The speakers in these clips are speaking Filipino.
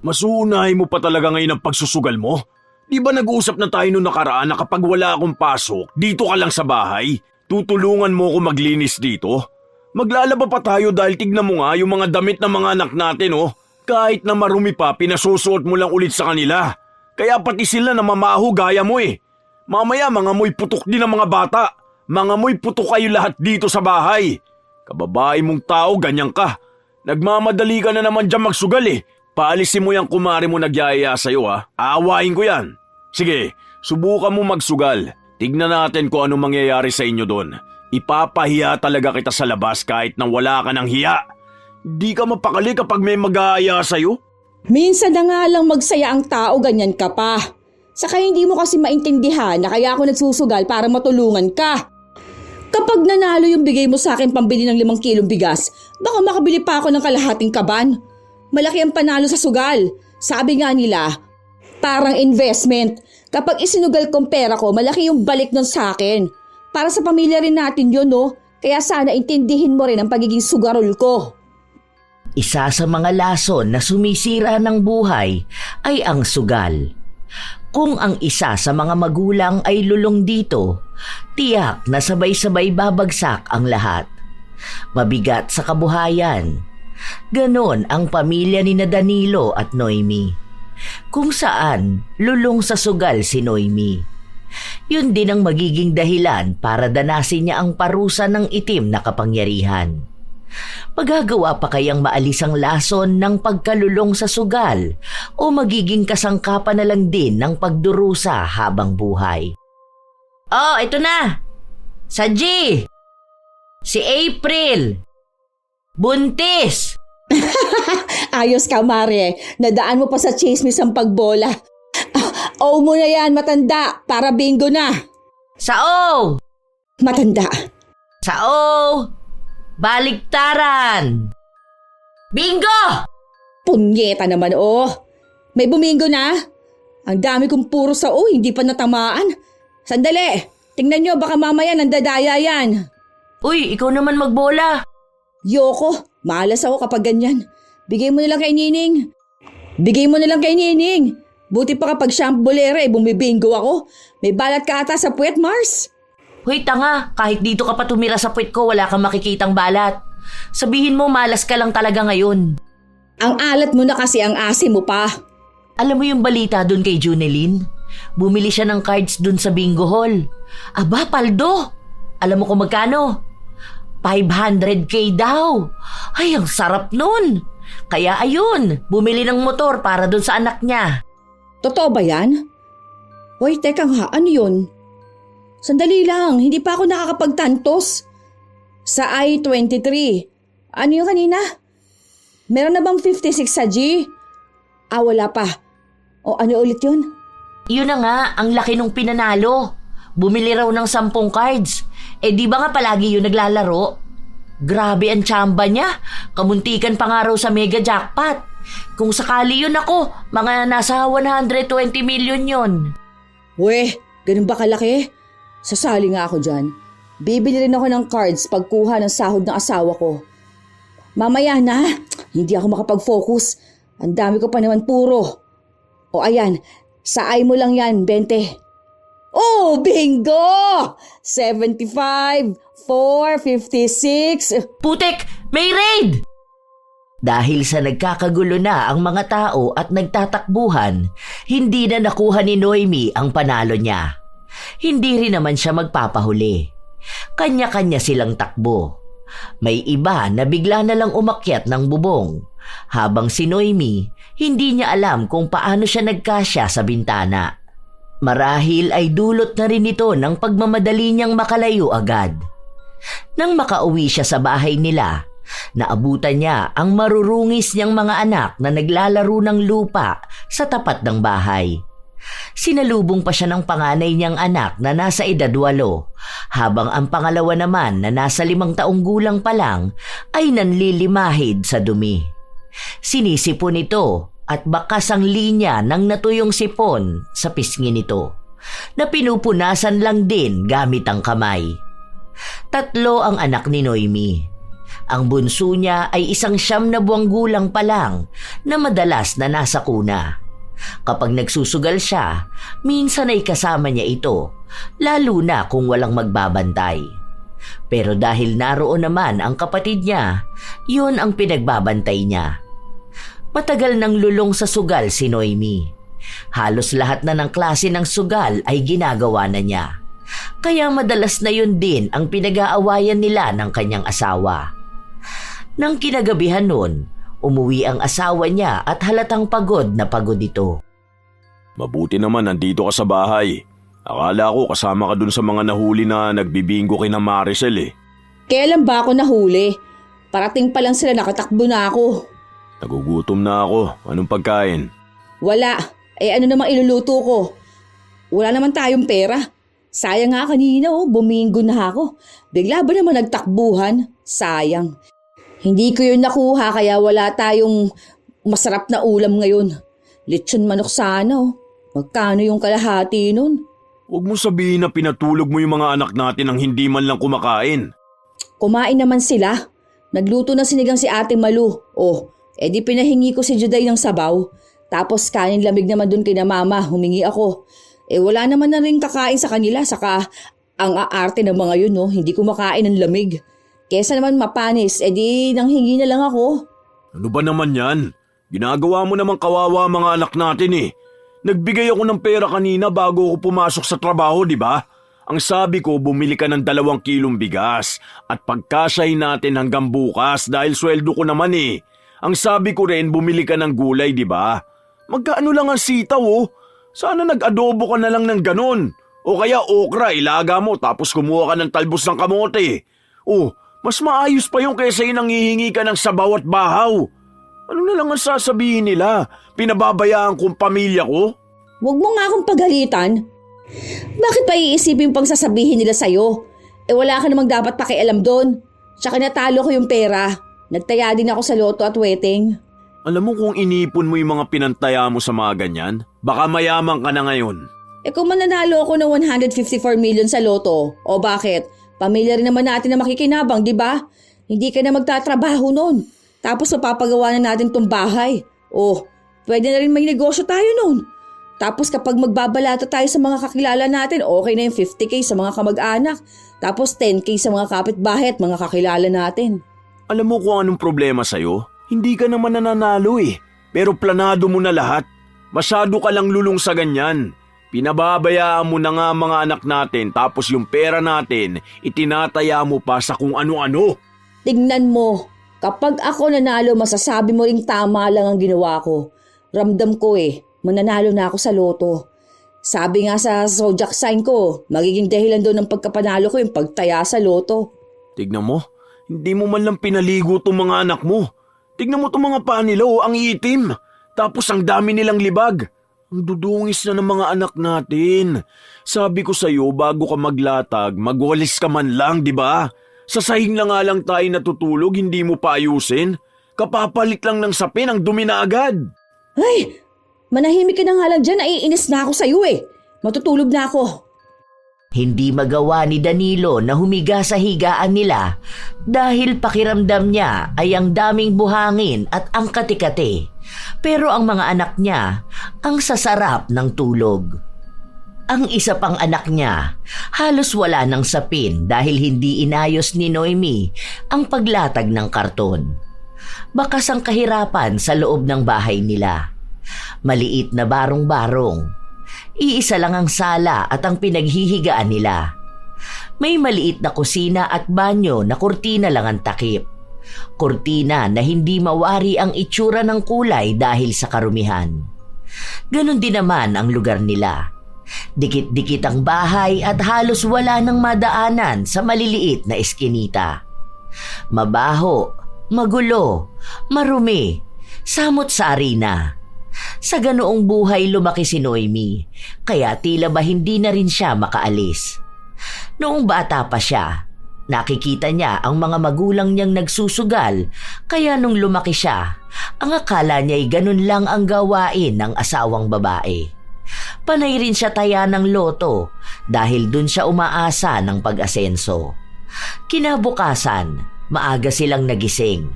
Mas uunahin mo pa talaga ngayon ang pagsusugal mo? Di ba nag-uusap na tayo noong nakaraan na kapag wala akong pasok, dito ka lang sa bahay? Tutulungan mo ako maglinis dito? Maglalaba pa tayo dahil tignan mo nga yung mga damit ng mga anak natin oh. Kahit na marumi pa, pinasusuot mo lang ulit sa kanila. Kaya pati sila namamaho gaya mo eh. Mamaya mga moy putok din ang mga bata. Mga moy putok kayo lahat dito sa bahay. Kababae mong tao, ganyan ka. Nagmamadali ka na naman dyan magsugal eh. Paalisin mo yung kumari mo nagyayaya sa'yo ha. Aawain ko yan. Sige, subukan mo magsugal. Tignan natin kung ano mangyayari sa inyo doon. Ipapahiya talaga kita sa labas kahit nang wala ka ng hiya. Di ka mapakali kapag may mag-aaya sa'yo? Minsan na nga lang magsaya ang tao, ganyan ka pa. Saka hindi mo kasi maintindihan na kaya ako nagsusugal para matulungan ka. Kapag nanalo yung bigay mo sa akin pambili ng 5 kilong bigas, baka makabili pa ako ng kalahating kaban. Malaki ang panalo sa sugal. Sabi nga nila, parang investment. Kapag isinugal kong pera ko, malaki yung balik nun sa akin. Para sa pamilya rin natin yun, no? Kaya sana intindihin mo rin ang pagiging sugarol ko. Isa sa mga lason na sumisira ng buhay ay ang sugal. Kung ang isa sa mga magulang ay lulong dito, tiyak na sabay-sabay babagsak ang lahat. Mabigat sa kabuhayan. Ganon ang pamilya ni Danilo at Noemi. Kung saan lulong sa sugal si Noemi. Yun din ang magiging dahilan para danasin niya ang parusa ng itim na kapangyarihan. Magagawa pa kayang maalis ang lason ng pagkalulong sa sugal o magiging kasangkapan na lang din ng pagdurusa habang buhay? Oh, ito na! Saji! Si April! Buntis! Ayos ka, Mare. Nadaan mo pa sa chismis ang pagbola. Oo mo na yan, matanda, para bingo na. Sao! Matanda. Sao! Baliktaran! Bingo! Punyeta naman, oh. May bumingo na. Ang dami kong puro sao, hindi pa natamaan. Sandali, tingnan nyo, baka mamaya nandadaya yan. Uy, ikaw naman magbola. Yoko, malas ako kapag ganyan. Bigay mo na lang kay Nining. Bigay mo na lang kay Nining. Buti pa kapag siya ang bolera bumibingo ako. May balat ka ata sa puwet, Mars. Hoy, tanga. Kahit dito ka pa tumira sa puwet ko, wala kang makikitang balat. Sabihin mo, malas ka lang talaga ngayon. Ang alat mo na kasi ang asim mo pa. Alam mo yung balita dun kay Junelyn? Bumili siya ng cards dun sa bingo hall. Aba, paldo! Alam mo kung magkano? 500K daw. Ay, ang sarap nun. Kaya ayun, bumili ng motor para dun sa anak niya. Totoo ba yan? Hoy, teka nga, ano yun? Sandali lang, hindi pa ako nakakapagtantos. Sa I-23. Ano yung kanina? Meron na bang 56 sa G? Wala pa. O ano ulit yun? Yun na nga, ang laki nung pinanalo. Bumili raw ng 10 cards. Di ba nga palagi yun naglalaro? Grabe ang tsamba niya. Kamuntikan pa nga raw sa mega jackpot. Kung sakali yun ako, mga nasa 120 million yun. Weh, ganun ba kalaki? Sasali nga ako dyan. Bibili rin ako ng cards pagkuha ng sahod ng asawa ko. Mamaya na, hindi ako makapag-focus. Ang dami ko pa naman puro. O ayan, sa ay mo lang yan, 20. Oh, bingo! 75, 456. Putek, may raid! Dahil sa nagkakagulo na ang mga tao at nagtatakbuhan, hindi na nakuha ni Noemi ang panalo niya. Hindi rin naman siya magpapahuli. Kanya-kanya silang takbo. May iba na bigla na lang umakyat ng bubong, habang si Noemi hindi niya alam kung paano siya nagkasya sa bintana. Marahil ay dulot na rin ito ng pagmamadali niyang makalayo agad. Nang makauwi siya sa bahay nila, naabutan niya ang marurungis niyang mga anak na naglalaro ng lupa sa tapat ng bahay. Sinalubong pa siya ng panganay niyang anak na nasa edad 8, habang ang pangalawa naman na nasa 5 taong gulang pa lang ay nanlilimahid sa dumi. Sinisipon ito at bakas ang linya ng natuyong sipon sa pisngi nito, na pinupunasan lang din gamit ang kamay. 3 ang anak ni Noemi. Ang bunso niya ay 9 buwang gulang pa lang na madalas na nasa kuna. Kapag nagsusugal siya, minsan ay kasama niya ito, lalo na kung walang magbabantay. Pero dahil naroon naman ang kapatid niya, yun ang pinagbabantay niya. Matagal nang lulong sa sugal si Noemi. Halos lahat na ng klase ng sugal ay ginagawa na niya. Kaya madalas na yun din ang pinag-aawayan nila ng kanyang asawa. Nang kinagabihan nun, umuwi ang asawa niya at halatang pagod na pagod ito. Mabuti naman nandito ka sa bahay. Akala ko kasama ka dun sa mga nahuli na nagbibingo kina Maricel eh. Kailan ba ako nahuli? Parating pa lang sila, nakatakbo na ako. Nagugutom na ako. Anong pagkain? Wala. Ano namang iluluto ko? Wala naman tayong pera. Sayang nga kanina bumingo na ako. Bigla ba naman nagtakbuhan? Sayang. Hindi ko yun nakuha kaya wala tayong masarap na ulam ngayon. Lechon manok sana Magkano yung kalahati nun? Huwag mo sabihin na pinatulog mo yung mga anak natin nang hindi man lang kumakain. Kumain naman sila. Nagluto na sinigang si Ate Malu. Di pinahingi ko si Juday ng sabaw. Tapos kanin lamig naman dun kina Mama, humingi ako. Wala naman na rin kakain sa kanila, saka ang aarte ng mga yun hindi kumakain ng lamig. Kesa naman mapanis, di nanghingi na lang ako. Ano ba naman yan? Ginagawa mo naman kawawa mga anak natin eh. Nagbigay ako ng pera kanina bago ako pumasok sa trabaho, di ba? Ang sabi ko, bumili ka ng 2 kilong bigas at pagkasyahin natin hanggang bukas dahil sweldo ko naman eh. Ang sabi ko rin, bumili ka ng gulay, di ba? Magkaano lang ang sitaw Sana nag-adobo ka na lang ng ganon. O kaya okra, ilaga mo tapos kumuha ka ng talbos ng kamote. Mas maayos pa yung kaysa yung nanghihingi ka ng sabaw at bahaw. Ano na lang ang sasabihin nila? Pinababayaan kong pamilya ko? Huwag mo nga akong pagalitan. Bakit pa iisipin pang sasabihin nila sa'yo? Wala ka namang dapat pakialam doon. Tsaka natalo ko yung pera. Nagtaya din ako sa loto at wedding. Alam mo kung inipon mo yung mga pinantaya mo sa mga ganyan, baka mayaman ka na ngayon. Kung mananalo ako ng 154 million sa loto, bakit? Pamilya rin naman natin na makikinabang, di ba? Hindi ka na magtatrabaho nun. Tapos mapapagawa na natin tong bahay. Pwede na rin may negosyo tayo nun. Tapos kapag magbabalata tayo sa mga kakilala natin, okay na yung 50K sa mga kamag-anak. Tapos 10K sa mga kapitbahay at mga kakilala natin. Alam mo kung anong problema sa'yo? Hindi ka naman nananalo eh. Pero planado mo na lahat. Masyado ka lang lulong sa ganyan. Pinababayaan mo na nga mga anak natin tapos yung pera natin itinataya mo pa sa kung ano-ano. Tingnan mo, kapag ako nanalo masasabi mo ring tama lang ang ginawa ko. Ramdam ko mananalo na ako sa loto. Sabi nga sa zodiac sign ko, magiging dahilan doon ng pagkapanalo ko yung pagtaya sa loto. Tignan mo, hindi mo man lang pinaligo itong mga anak mo. Tignan mo itong mga paa nila ang itim. Tapos ang dami nilang libag. Ang dudungis na ng mga anak natin. Sabi ko sa'yo, bago ka maglatag, magwalis ka man lang, di ba? Sa sahig na nga lang tayo natutulog, hindi mo pa ayusin. Kapapalit lang ng sapin, ang dumi na agad. Ay, manahimik ka na nga lang dyan, naiinis na ako sa'yo Matutulog na ako. Hindi magawa ni Danilo na humiga sa higaan nila dahil pakiramdam niya ay ang daming buhangin at ang kati-kati. Pero ang mga anak niya ang sasarap ng tulog. Ang isa pang anak niya halos wala ng sapin dahil hindi inayos ni Noemi ang paglatag ng karton. Bakas ang kahirapan sa loob ng bahay nila. Maliit na barong-barong. Iisa lang ang sala at ang pinaghihigaan nila. May maliit na kusina at banyo na kurtina lang ang takip. Kurtina na hindi mawari ang itsura ng kulay dahil sa karumihan. Ganon din naman ang lugar nila. Dikit-dikit ang bahay at halos wala nang madaanan sa maliliit na eskinita. Mabaho, magulo, marumi, samot sa arena. Sa ganoong buhay lumaki si Noemi, kaya tila ba hindi na rin siya makaalis. Noong bata pa siya, nakikita niya ang mga magulang niyang nagsusugal, kaya nung lumaki siya, ang akala niya'y ganun lang ang gawain ng asawang babae. Panay rin siya taya ng loto dahil dun siya umaasa ng pag-asenso. Kinabukasan, Maaga silang nagising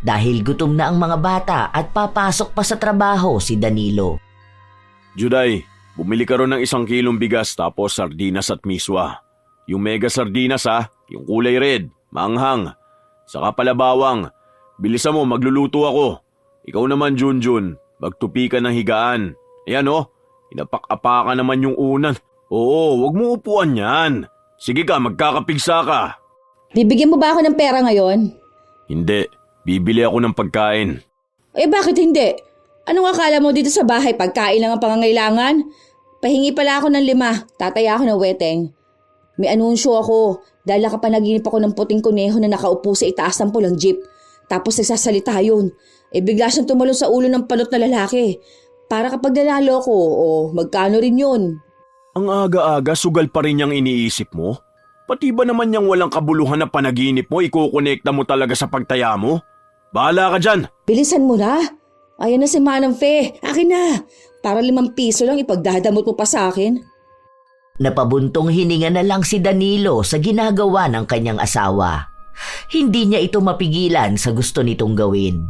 dahil gutom na ang mga bata at papasok pa sa trabaho si Danilo. Juday, bumili ka ron ng 1 kilong bigas tapos sardinas at miswa. Yung mega sardinas yung kulay red, maanghang. Saka pala bawang. Bilisan mo, magluluto ako. Ikaw naman, Junjun, magtupi ka ng higaan. Ayan inapak-apakan naman yung unan. Oo, wag mo upuan yan. Sige ka, magkakapigsa ka. Bibigyan mo ba ako ng pera ngayon? Hindi, bibili ako ng pagkain. Eh bakit hindi? Anong akala mo dito sa bahay, pagkain lang ang pangangailangan? Pahingi pala ako ng 5, tataya ako ng weteng. May anunsyo ako dahil nakapanaginip ako ng puting kuneho na nakaupo sa itaas ng pulang jeep. Tapos nagsasalita yun. Bigla siyang tumalon sa ulo ng palot na lalaki. Para kapag nanalo ko, magkano rin yun? Ang aga-aga, sugal pa rin niyang iniisip mo? Pati ba naman niyang walang kabuluhan na panaginip mo, ikukonekta mo talaga sa pagtaya mo? Bahala ka dyan! Bilisan mo na! Ayan na si Manang Fe, akin na! Para 5 piso lang ipagdadamot mo pa sa akin. Napabuntong hininga na lang si Danilo sa ginagawa ng kanyang asawa. Hindi niya ito mapigilan sa gusto nitong gawin.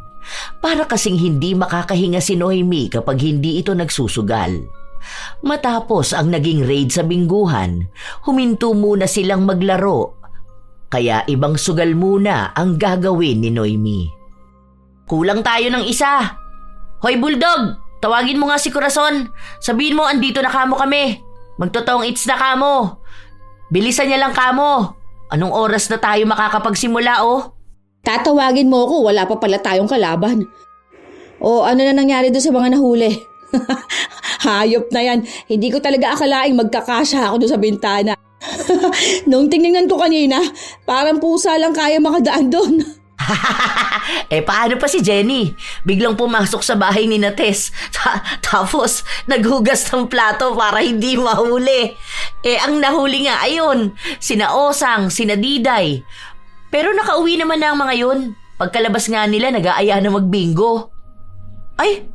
Para kasing hindi makakahinga si Noemi kapag hindi ito nagsusugal. Matapos ang naging raid sa bingguhan, huminto muna silang maglaro. Kaya ibang sugal muna ang gagawin ni Noemi. Kulang tayo ng 1. Hoy Bulldog, tawagin mo nga si Corazon. Sabihin mo andito na kamo kami. Magtotoong it's na kamo. Bilisan niya lang kamo. Anong oras na tayo makakapagsimula Tatawagin mo ko, wala pa pala tayong kalaban. Ano na nangyari doon sa mga nahuli? Hayop na yan. Hindi ko talaga akalaing magkakasya ako doon sa bintana. Nung tingnan ko kanina, parang pusa lang kaya makadaan doon. Paano pa si Jenny? Biglang pumasok sa bahay ni Nates. Tapos naghugas ng plato para hindi mahuli. Ang nahuli nga ayun, sina Osang, sina Diday. Pero nakauwi naman na ang mga yun. Pagkalabas nga nila, nag-aaya na magbingo.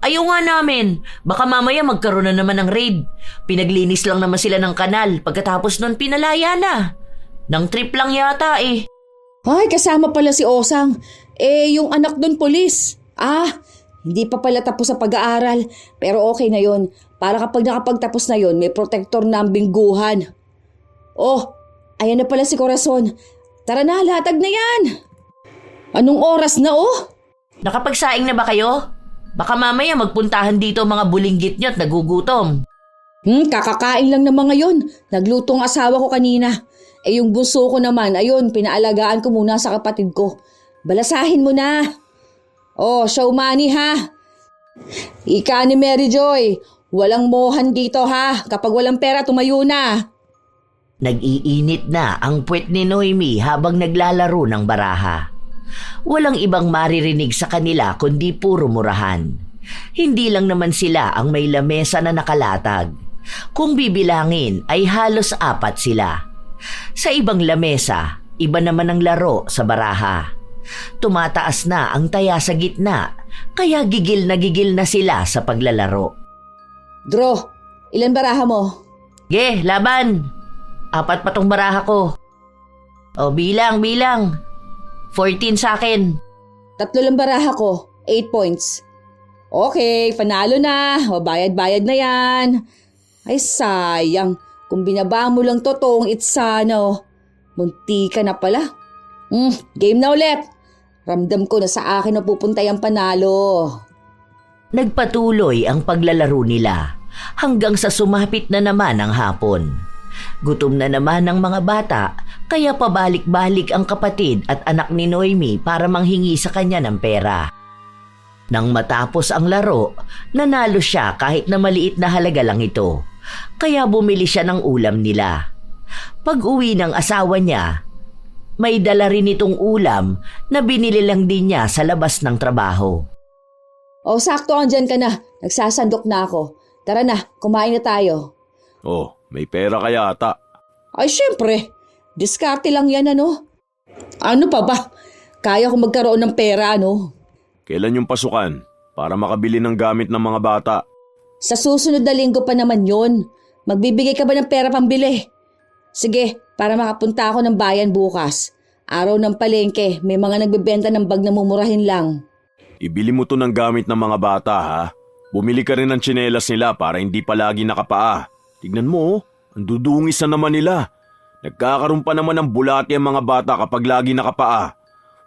Ayaw nga namin. Baka mamaya magkaroon na naman ng raid. Pinaglinis lang naman sila ng kanal. Pagkatapos nun, pinalaya na. Nang trip lang yata Kasama pala si Osang. Yung anak doon pulis. Hindi pa pala tapos sa pag-aaral. Pero okay na yon. Para kapag nakapagtapos na yon, may protector na ang bingguhan. Ayan na pala si Corazon. Tara na, latag na yan. Anong oras na Nakapagsaing na ba kayo? Baka mamaya magpuntahan dito mga bulinggit nyo at nagugutom. Kakakain lang naman ngayon. Nagluto ang asawa ko kanina. Yung bunso ko naman, ayun, pinaalagaan ko muna sa kapatid ko. Balasahin mo na. Show money ha. Ika ni Mary Joy, walang mohan dito ha. Kapag walang pera, tumayo na. Nag-iinit na ang puwet ni Noemi habang naglalaro ng baraha. Walang ibang maririnig sa kanila kundi puro murahan. Hindi lang naman sila ang may lamesa na nakalatag. Kung bibilangin ay halos 4 sila. Sa ibang lamesa, iba naman ang laro sa baraha. Tumataas na ang taya sa gitna, kaya gigil na sila sa paglalaro. Draw, ilan baraha mo? Laban! 4 pa tong baraha ko. Bilang. 14 sa akin. 3 lang baraha ko, 8 points. Okay, panalo na. Bayad-bayad na yan. Ay sayang, kung binaba mo lang totoong itsano. Munti ka na pala. Game na ulit. Ramdam ko na sa akin na pupunta yung panalo. Nagpatuloy ang paglalaro nila hanggang sa sumapit na naman ang hapon. Gutom na naman ang mga bata, kaya pabalik-balik ang kapatid at anak ni Noemi para manghingi sa kanya ng pera. Nang matapos ang laro, nanalo siya kahit na maliit na halaga lang ito, kaya bumili siya ng ulam nila. Pag-uwi ng asawa niya, may dala rin itong ulam na binili lang din niya sa labas ng trabaho. Sakto andyan ka na, nagsasandok na ako. Tara na, kumain na tayo. May pera ka yata. Ay, syempre. Diskarte lang yan, Ano pa ba? Kaya ko magkaroon ng pera, Kailan yung pasukan? Para makabili ng gamit ng mga bata. Sa susunod na linggo pa naman yun. Magbibigay ka ba ng pera pambili? Sige, para makapunta ako ng bayan bukas. Araw ng palengke, may mga nagbebenta ng bag na mumurahin lang. Ibili mo to ng gamit ng mga bata ha. Bumili ka rin ng tsinelas nila para hindi palagi nakapaa. Tignan mo, ang dudungis na naman nila. Nagkakaroon pa naman ng bulati ang mga bata kapag lagi nakapaa.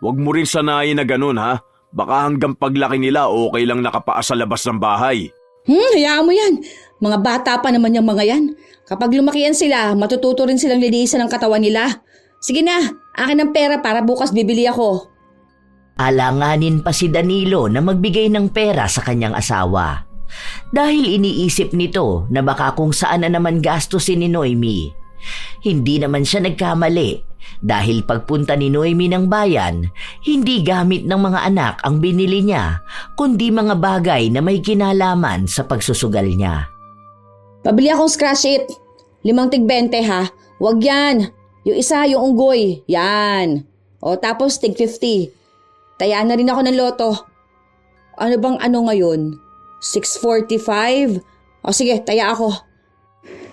Huwag mo rin sanayin na ganun ha. Baka hanggang paglaki nila okay lang nakapaa sa labas ng bahay. Hayaan mo yan. Mga bata pa naman yung mga yan. Kapag lumakihan sila, matututo rin silang linisan ng katawan nila. Sige na, akin ang pera para bukas bibili ako. Alanganin pa si Danilo na magbigay ng pera sa kanyang asawa. Dahil iniisip nito na baka kung saan na naman gastusin ni Noemi. Hindi naman siya nagkamali dahil pagpunta ni Noemi ng bayan, hindi gamit ng mga anak ang binili niya, kundi mga bagay na may kinalaman sa pagsusugal niya. Pabili akong scratch it. 5 tig-20 ha. Huwag yan. Yung isa, yung unggoy. Yan. O tapos tig 50. Tayaan na rin ako ng loto. Ano bang ano ngayon? 645? O sige, taya ako.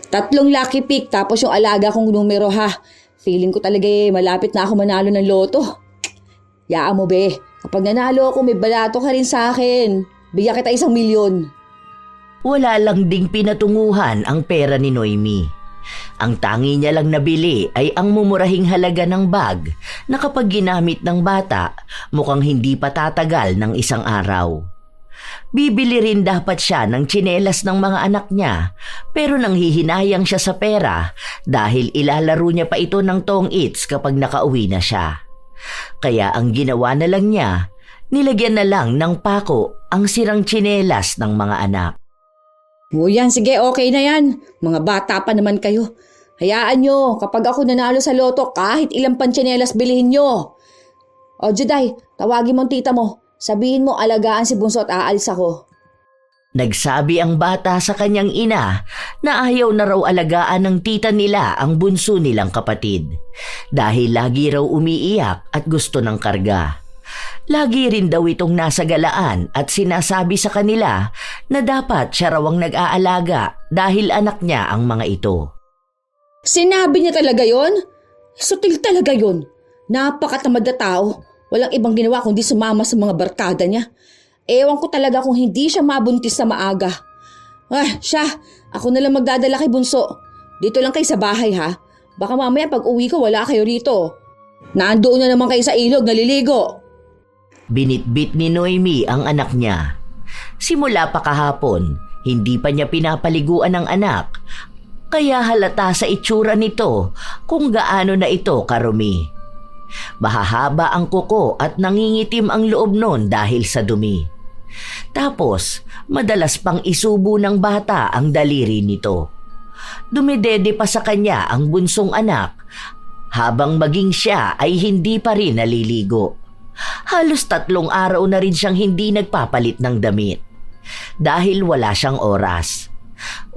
3 lucky pick tapos yung alaga kong numero ha. Feeling ko talaga malapit na ako manalo ng loto. Yaan mo be, kapag nanalo ako may balato ka rin sa akin. Bigyan kita 1 milyon. Wala lang ding pinatunguhan ang pera ni Noemi. Ang tangi niya lang nabili ay ang mumurahing halaga ng bag na kapag ginamit ng bata, mukhang hindi pa tatagal ng 1 araw. Bibili rin dapat siya ng tsinelas ng mga anak niya, pero nanghihinayang siya sa pera dahil ilalaro niya pa ito ng tong-its kapag nakauwi na siya. Kaya ang ginawa na lang niya, nilagyan na lang ng pako ang sirang tsinelas ng mga anak. O yan, sige, okay na yan. Mga bata pa naman kayo. Hayaan nyo, kapag ako nanalo sa loto, kahit ilang pantsinelas bilhin nyo. O Juday, tawagin mo ang tita mo. Sabihin mo alagaan si Bunso at aalis ako. Nagsabi ang bata sa kanyang ina na ayaw na raw alagaan ng tita nila ang bunso nilang kapatid. Dahil lagi raw umiiyak at gusto ng karga. Lagi rin daw itong nasa galaan at sinasabi sa kanila na dapat siya raw ang nag-aalaga dahil anak niya ang mga ito. Sinabi niya talaga yon? Sutil talaga yon. Napakatamad na tao. Walang ibang ginawa kundi sumama sa mga barkada niya. Ewan ko talaga kung hindi siya mabuntis sa maaga. Siya, ako na lang magdadala kay Bunso. Dito lang kayo sa bahay ha. Baka mamaya pag uwi ko wala kayo rito. Naandoon na naman kayo sa ilog naliligo. Binitbit ni Noemi ang anak niya. Simula pa kahapon, hindi pa niya pinapaliguan ang anak, kaya halata sa itsura nito kung gaano na ito karumi. Mahahaba ang kuko at nangingitim ang loob nun dahil sa dumi. Tapos, madalas pang isubo ng bata ang daliri nito. Dumidede pa sa kanya ang bunsong anak, habang maging siya ay hindi pa rin naliligo. Halos 3 araw na rin siyang hindi nagpapalit ng damit. Dahil wala siyang oras.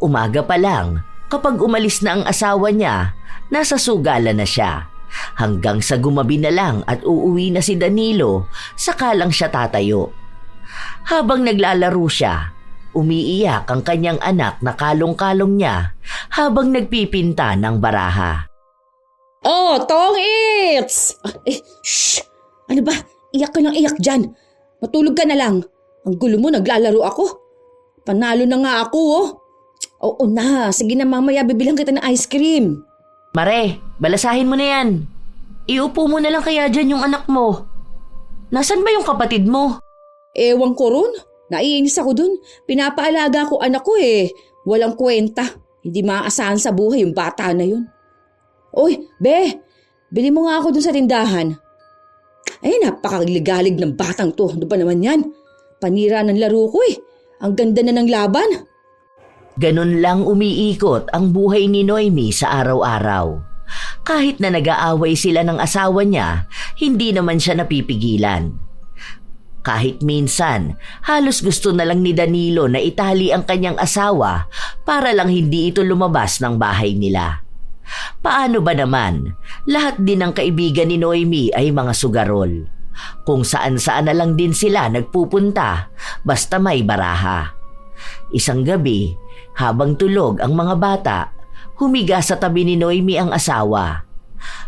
Umaga pa lang, kapag umalis na ang asawa niya, nasa sugalan na siya. Hanggang sa gumabi na lang at uuwi na si Danilo, saka lang siya tatayo. Habang naglalaro siya, umiiyak ang kanyang anak na kalong-kalong niya habang nagpipinta ng baraha. Oh, tong-its! Shh! Ano ba? Iyak ka ng iyak dyan. Matulog ka na lang. Ang gulo mo, naglalaro ako. Panalo na nga ako, oh. Oo na, sige na mamaya bibilang kita ng ice cream. Mare, balasahin mo na yan. Iupo mo na lang kaya dyan yung anak mo. Nasaan ba yung kapatid mo? Ewan ko ron. Naiinis ako dun. Pinapaalaga ko anak ko eh. Walang kwenta. Hindi maaasahan sa buhay yung bata na yun. Uy, be, bili mo nga ako dun sa tindahan. Ay, napakaligalig ng batang to. Ano ba naman yan? Panira ng laro ko eh. Ang ganda na ng laban. Ganun lang umiikot ang buhay ni Noemi sa araw-araw. Kahit na nag-aaway sila ng asawa niya, hindi naman siya napipigilan. Kahit minsan, halos gusto na lang ni Danilo na itali ang kanyang asawa para lang hindi ito lumabas ng bahay nila. Paano ba naman? Lahat din ng kaibigan ni Noemi ay mga sugarol. Kung saan-saan na lang din sila nagpupunta, basta may baraha. Isang gabi, habang tulog ang mga bata, humiga sa tabi ni Noemi ang asawa.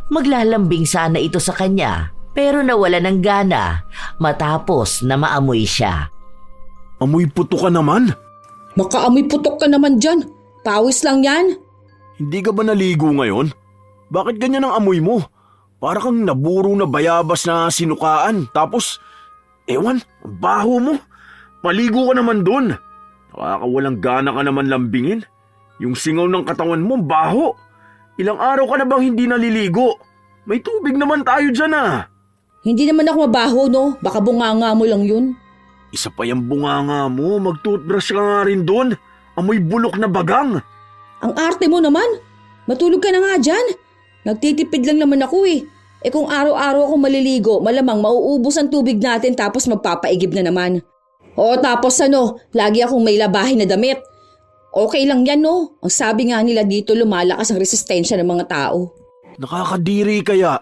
Maglalambing sana ito sa kanya pero nawala ng gana matapos na maamoy siya. Amoy puto ka naman? Makaamoy putok ka naman dyan. Pawis lang yan. Hindi ka ba naligo ngayon? Bakit ganyan ang amoy mo? Para kang naburo na bayabas na sinukaan. Tapos, ewan, ang baho mo. Paligo ka naman dun. Nakakawalang gana ka naman lambingin. Yung singaw ng katawan mo, baho. Ilang araw ka na bang hindi naliligo? May tubig naman tayo dyan ah. Hindi naman ako mabaho, no? Baka bunganga mo lang yun. Isa pa yung bunganga mo, mag-toothbrush ka nga rin dun. Amoy bulok na bagang. Ang arte mo naman. Matulog ka na nga dyan. Nagtitipid lang naman ako eh. Kung araw-araw ako maliligo, malamang mauubos ang tubig natin tapos magpapaigib na naman. O tapos lagi akong may labahin na damit. Okay lang yan no? Ang sabi nga nila dito lumalakas ang resistensya ng mga tao. Nakakadiri kaya.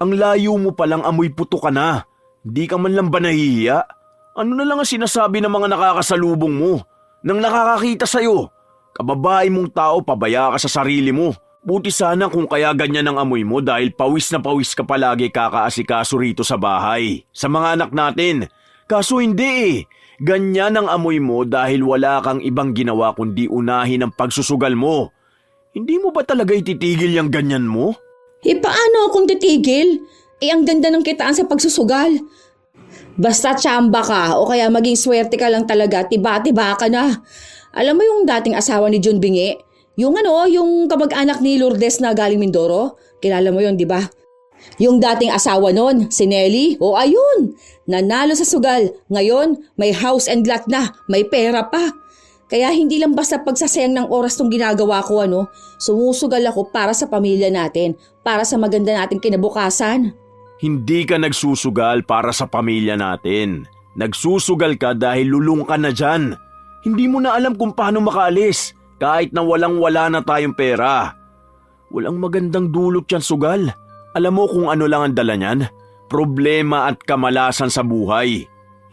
Ang layo mo palang amoy puto ka na. Hindi ka man lang ba nahihiya? Ano na lang ang sinasabi ng mga nakakasalubong mo? Nang nakakakita sa'yo? Kababae mong tao, pabaya ka sa sarili mo. Buti sana kung kaya ganyan ang amoy mo dahil pawis na pawis ka palagi kakaasikaso rito sa bahay. Sa mga anak natin. Kaso hindi eh. Ganyan ang amoy mo dahil wala kang ibang ginawa kundi unahin ang pagsusugal mo. Hindi mo ba talaga ititigil yung ganyan mo? Paano akong titigil? Ang ganda ng kitaan sa pagsusugal. Basta tsamba ka o kaya maging swerte ka lang talaga, tiba-tiba ka na. Alam mo yung dating asawa ni Jun Bingi? Yung kamag-anak ni Lourdes na galing Mindoro? Kilala mo yun, di ba? Yung dating asawa nun, si Nelly, ayun, nanalo sa sugal. Ngayon, may house and lot na, may pera pa. Kaya hindi lang basta pagsasayang ng oras tong ginagawa ko, sumusugal ako para sa pamilya natin, para sa maganda nating kinabukasan. Hindi ka nagsusugal para sa pamilya natin. Nagsusugal ka dahil lulong ka na dyan. Hindi mo na alam kung paano makaalis kahit na walang-wala na tayong pera. Walang magandang dulot yan, sugal. Alam mo kung ano lang ang dala niyan? Problema at kamalasan sa buhay.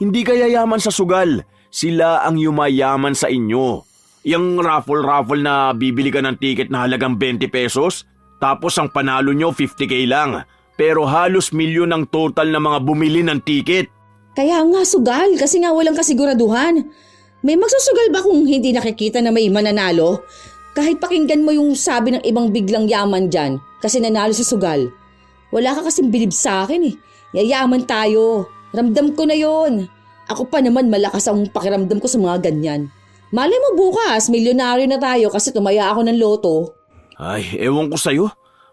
Hindi ka yayaman sa sugal. Sila ang yumayaman sa inyo. Yung raffle na bibili ka ng ticket na halagang 20 pesos, tapos ang panalo nyo 50k lang. Pero halos milyon ang total na mga bumili ng ticket. Kaya nga sugal, kasi nga walang kasiguraduhan. May magsusugal ba kung hindi nakikita na may mananalo? Kahit pakinggan mo yung sabi ng ibang biglang yaman dyan kasi nanalo sa sugal. Wala ka kasing bilib sa akin eh. Yayaman tayo. Ramdam ko na yon. Ako pa naman malakas ang pakiramdam ko sa mga ganyan. Malay mo bukas, milyonaryo na tayo kasi tumaya ako ng loto. Ay, ewan ko sa'yo.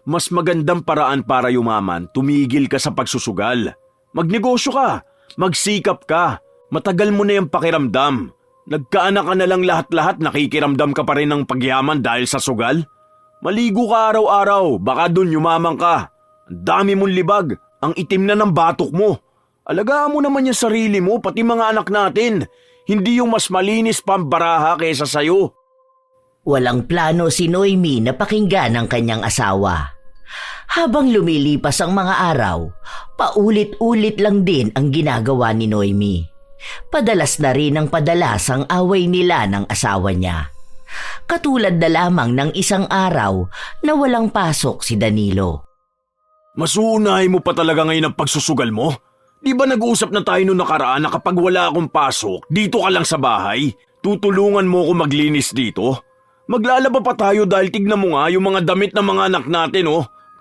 Mas magandang paraan para yumaman, tumigil ka sa pagsusugal. Magnegosyo ka, magsikap ka, matagal mo na yung pakiramdam. Nagkaanak ka na lang lahat-lahat, nakikiramdam ka pa rin ng pagyaman dahil sa sugal. Maligo ka araw-araw, baka dun yumaman ka. Ang dami mong libag, ang itim na ng batok mo. Alagaan mo naman yung sarili mo, pati mga anak natin. Hindi yung mas malinis pa ang baraha kaysa sayo. Walang plano si Noemi na pakinggan ang kanyang asawa. Habang lumilipas ang mga araw, paulit-ulit lang din ang ginagawa ni Noemi. Padalas na rin ang padalas ang away nila ng asawa niya. Katulad na lamang ng isang araw na walang pasok si Danilo. Masuunahin mo pa talaga ngayon ang pagsusugal mo? Di ba nag-uusap na tayo noong nakaraan na kapag wala akong pasok, dito ka lang sa bahay? Tutulungan mo ako maglinis dito? Maglalaba pa tayo dahil tignan mo nga yung mga damit ng mga anak natin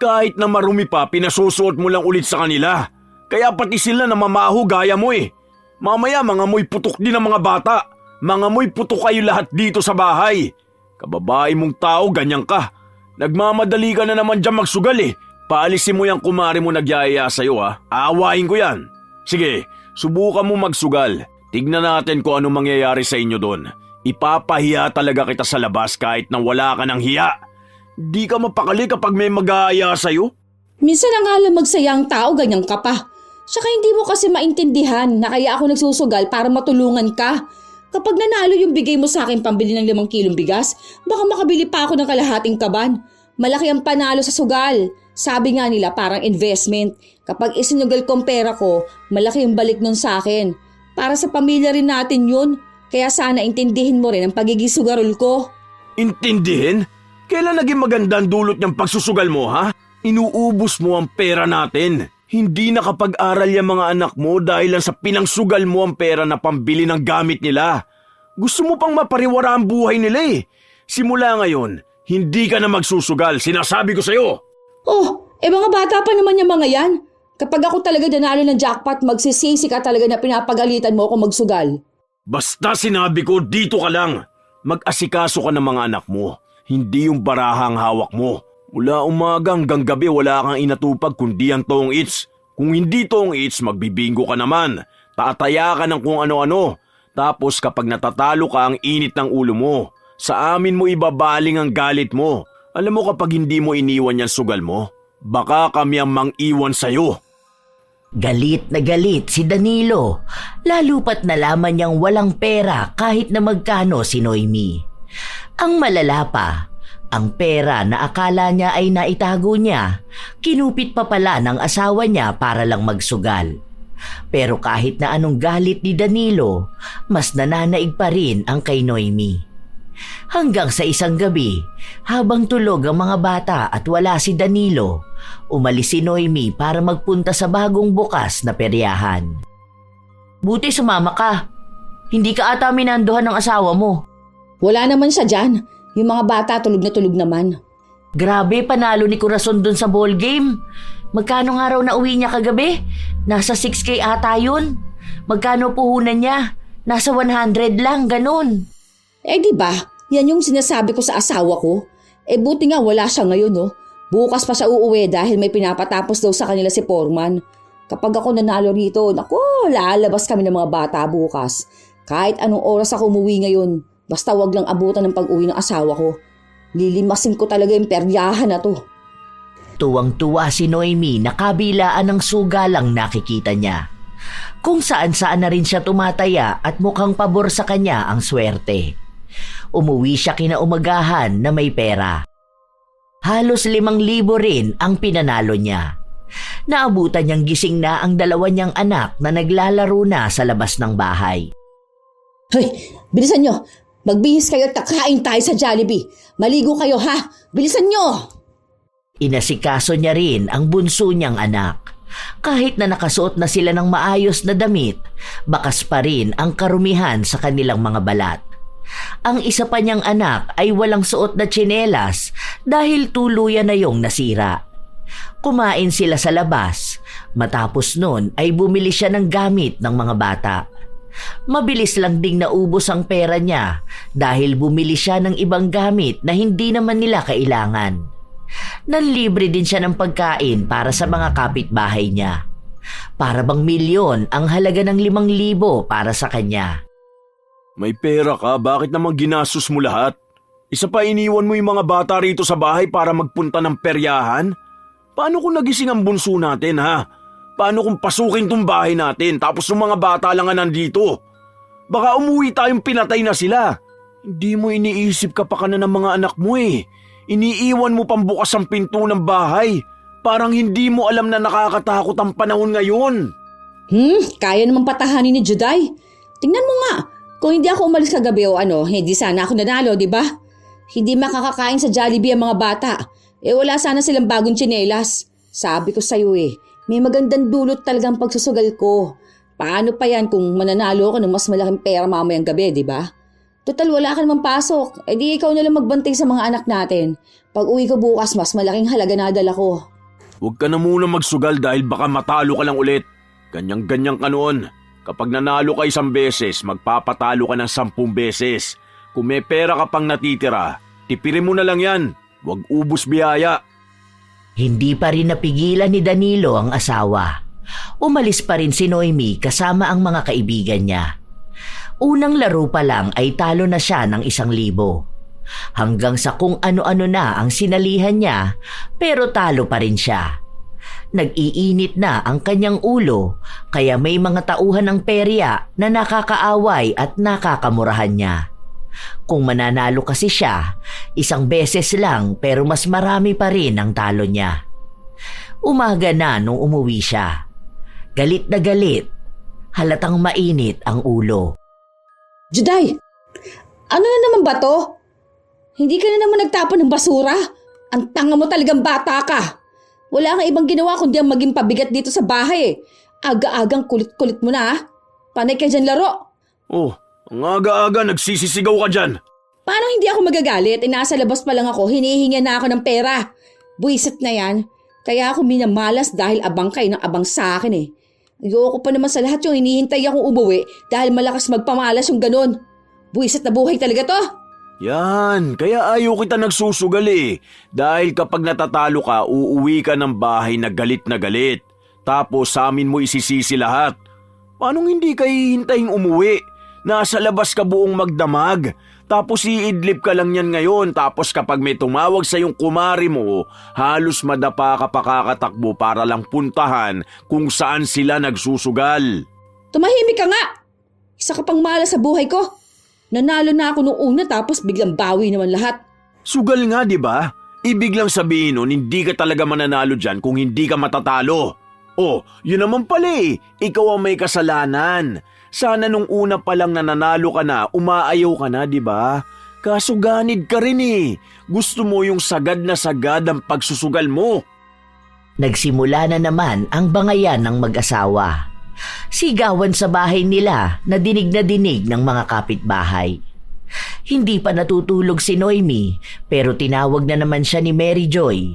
Kahit na marumi pa, pinasusuot mo lang ulit sa kanila. Kaya pati sila namamaho gaya mo eh. Mamaya mga mo'y putok din ang mga bata. Mga mo'y putok kayo lahat dito sa bahay. Kababae mong tao, ganyan ka. Nagmamadali ka na naman dyan magsugal eh. Paalisin mo yung kumari mo nagyayaya sa'yo Aawain ko yan. Sige, subukan mo magsugal. Tignan natin kung ano mangyayari sa inyo doon. Ipapahiya talaga kita sa labas kahit na wala ka ng hiya. Di ka mapakali kapag may mag-aaya sa'yo. Minsan na nga lang magsaya ang tao, ganyan ka pa. Saka hindi mo kasi maintindihan na kaya ako nagsusugal para matulungan ka. Kapag nanalo yung bigay mo sa akin pambili ng 5 kilong bigas, baka makabili pa ako ng kalahating kaban. Malaki ang panalo sa sugal. Sabi nga nila parang investment. Kapag isinugal kong pera ko, malaki yung balik nun sa akin. Para sa pamilya rin natin yun. Kaya sana intindihin mo rin ang pagiging sugarol ko. Intindihin? Kailan naging maganda ang dulot niyang pagsusugal mo, ha? Inuubos mo ang pera natin. Hindi nakapag-aral yung mga anak mo dahil lang sa pinangsugal mo ang pera na pambili ng gamit nila. Gusto mo pang mapariwara ang buhay nila eh. Simula ngayon, hindi ka na magsusugal. Sinasabi ko sa'yo. Oh, mga bata pa naman yung mga yan. Kapag ako talaga nanalo ng jackpot, magsisisi ka talaga na pinapagalitan mo ako magsugal. Basta sinabi ko, dito ka lang. Mag-asikaso ka ng mga anak mo. Hindi yung barahang hawak mo. Mula umaga hanggang gabi wala kang inatupag kundi ang tong its. Kung hindi tong its, magbibingo ka naman. Tataya ka ng kung ano-ano. Tapos kapag natatalo ka, ang init ng ulo mo. Sa amin mo ibabaling ang galit mo. Alam mo kapag hindi mo iniwan yan sugal mo, baka kami ang mang-iwan sa'yo. Galit na galit si Danilo, lalo pat nalaman niyang walang pera kahit na magkano si Noemi. Ang malala pa, ang pera na akala niya ay naitago niya, kinupit pa pala ng asawa niya para lang magsugal. Pero kahit na anong galit ni Danilo, mas nananaig pa rin ang kay Noemi. Hanggang sa isang gabi, habang tulog ang mga bata at wala si Danilo, umalis si Noemi para magpunta sa bagong bukas na peryahan. Buti sumama ka. Hindi ka ata minanduhan ng asawa mo. Wala naman siya dyan. Yung mga bata tulog na tulog naman. Grabe, panalo ni Corazon dun sa ball game. Magkano nga raw na uwi niya kagabi? Nasa 6K ata yun. Magkano puhunan niya? Nasa 100 lang, ganun. Diba? Yan yung sinasabi ko sa asawa ko. Buti nga wala siya ngayon, no? Bukas pa siya uuwi dahil may pinapatapos daw sa kanila si Foreman. Kapag ako nanalo rito, naku, lalabas kami ng mga bata bukas. Kahit anong oras ako umuwi ngayon, basta wag lang abutan ng pag-uwi ng asawa ko. Lilimasin ko talaga yung peryahan na to. Tuwang-tuwa si Noemi na kabilaan ng sugalang nakikita niya. Kung saan-saan na rin siya tumataya at mukhang pabor sa kanya ang swerte. Umuwi siya kinaumagahan na may pera. Halos 5,000 rin ang pinanalo niya. Naabutan niyang gising na ang dalawa niyang anak na naglalaro na sa labas ng bahay. Hoy, bilisan nyo! Magbihis kayo at kakain tayo sa Jollibee. Maligo kayo ha! Bilisan nyo! Inasikaso niya rin ang bunso niyang anak. Kahit na nakasuot na sila ng maayos na damit, bakas pa rin ang karumihan sa kanilang mga balat. Ang isa pa niyang anak ay walang suot na tsinelas dahil tuluyan na yung nasira. Kumain sila sa labas. Matapos nun ay bumili siya ng gamit ng mga bata. Mabilis lang ding naubos ang pera niya dahil bumili siya ng ibang gamit na hindi naman nila kailangan. Nanlibre din siya ng pagkain para sa mga kapitbahay niya. Para bang milyon ang halaga ng 5,000 para sa kanya. May pera ka, bakit naman ginastos mo lahat? Isa pa iniwan mo yung mga bata rito sa bahay para magpunta ng peryahan? Paano kung nagising ang bunso natin ha? Paano kung pasukin tong bahay natin tapos yung mga bata lang nga nandito? Baka umuwi tayong pinatay na sila. Hindi mo iniisip ka pa ka na ng mga anak mo eh. Iniiwan mo pang bukas ang pinto ng bahay. Parang hindi mo alam na nakakatakot ang panahon ngayon. Kaya naman patahanin ni Juday. Tingnan mo nga. Kung hindi ako umalis kagabi o hindi sana ako nanalo, di ba? Hindi makakakain sa Jollibee ang mga bata. Wala sana silang bagong tsinelas. Sabi ko sa'yo may magandang dulot talagang pagsusugal ko. Paano pa yan kung mananalo ko ng mas malaking pera mamayang gabi, di ba? Total wala ka namang pasok. Di ikaw na lang magbantay sa mga anak natin. Pag uwi ko bukas, mas malaking halaga na dala ko. Huwag ka na muna magsugal dahil baka matalo ka lang ulit. Ganyang-ganyang ka noon. Kapag nanalo ka 1 beses, magpapatalo ka ng 10 beses. Kung may pera ka pang natitira, tipirin mo na lang yan. Huwag ubos biyaya. Hindi pa rin napigilan ni Danilo ang asawa. Umalis pa rin si Noemi kasama ang mga kaibigan niya. Unang laro pa lang ay talo na siya ng 1,000. Hanggang sa kung ano-ano na ang sinalihan niya, pero talo pa rin siya. Nag-iinit na ang kanyang ulo, kaya may mga tauhan ng perya na nakakaaway at nakakamurahan niya. Kung mananalo kasi siya, 1 beses lang pero mas marami pa rin ang talo niya. Umaga na nung umuwi siya. Galit na galit, halatang mainit ang ulo. Juday, ano na naman ba to? Hindi ka na naman nagtapon ng basura? Ang tanga mo talagang bata ka. Wala kang ibang ginawa kundi ang maging pabigat dito sa bahay eh. Aga-agang kulit-kulit mo na ha. Panay ka dyan laro. Oh, ang aga-aga nagsisisigaw ka dyan. Paano hindi ako magagalit? Nasa labas pa lang ako, hinihinga na ako ng pera. Buisit na yan. Kaya ako minamalas dahil abang kayo ng abang sa akin eh. Ayoko pa naman sa lahat yung hinihintay akong umuwi dahil malakas magpamalas yung ganun. Buisit na buhay talaga to. Yan, kaya ayaw kita nagsusugal eh. Dahil kapag natatalo ka, uuwi ka ng bahay na galit. Tapos sa amin mo isisisi lahat. Paano hindi ka hihintaying umuwi? Nasa labas ka buong magdamag. Tapos iidlip ka lang yan ngayon. Tapos kapag may tumawag sa yung kumari mo, halos madapa ka pa kakatakbo para lang puntahan kung saan sila nagsusugal. Tumahimik ka nga. Isa ka pang malas sa buhay ko. Nanalo na ako nung una tapos biglang bawi naman lahat. Sugal nga, di ba? Ibig lang sabihin nun, hindi ka talaga mananalo dyan kung hindi ka matatalo. Oh, yun naman pala eh. Ikaw ang may kasalanan. Sana nung una pa lang nananalo ka na, umaayaw ka na, di ba? Kaso ganid ka rin eh. Gusto mo yung sagad na sagad ang pagsusugal mo. Nagsimula na naman ang bangayan ng mag-asawa. Sigawan sa bahay nila na dinig ng mga kapitbahay. Hindi pa natutulog si Noemi pero tinawag na naman siya ni Mary Joy.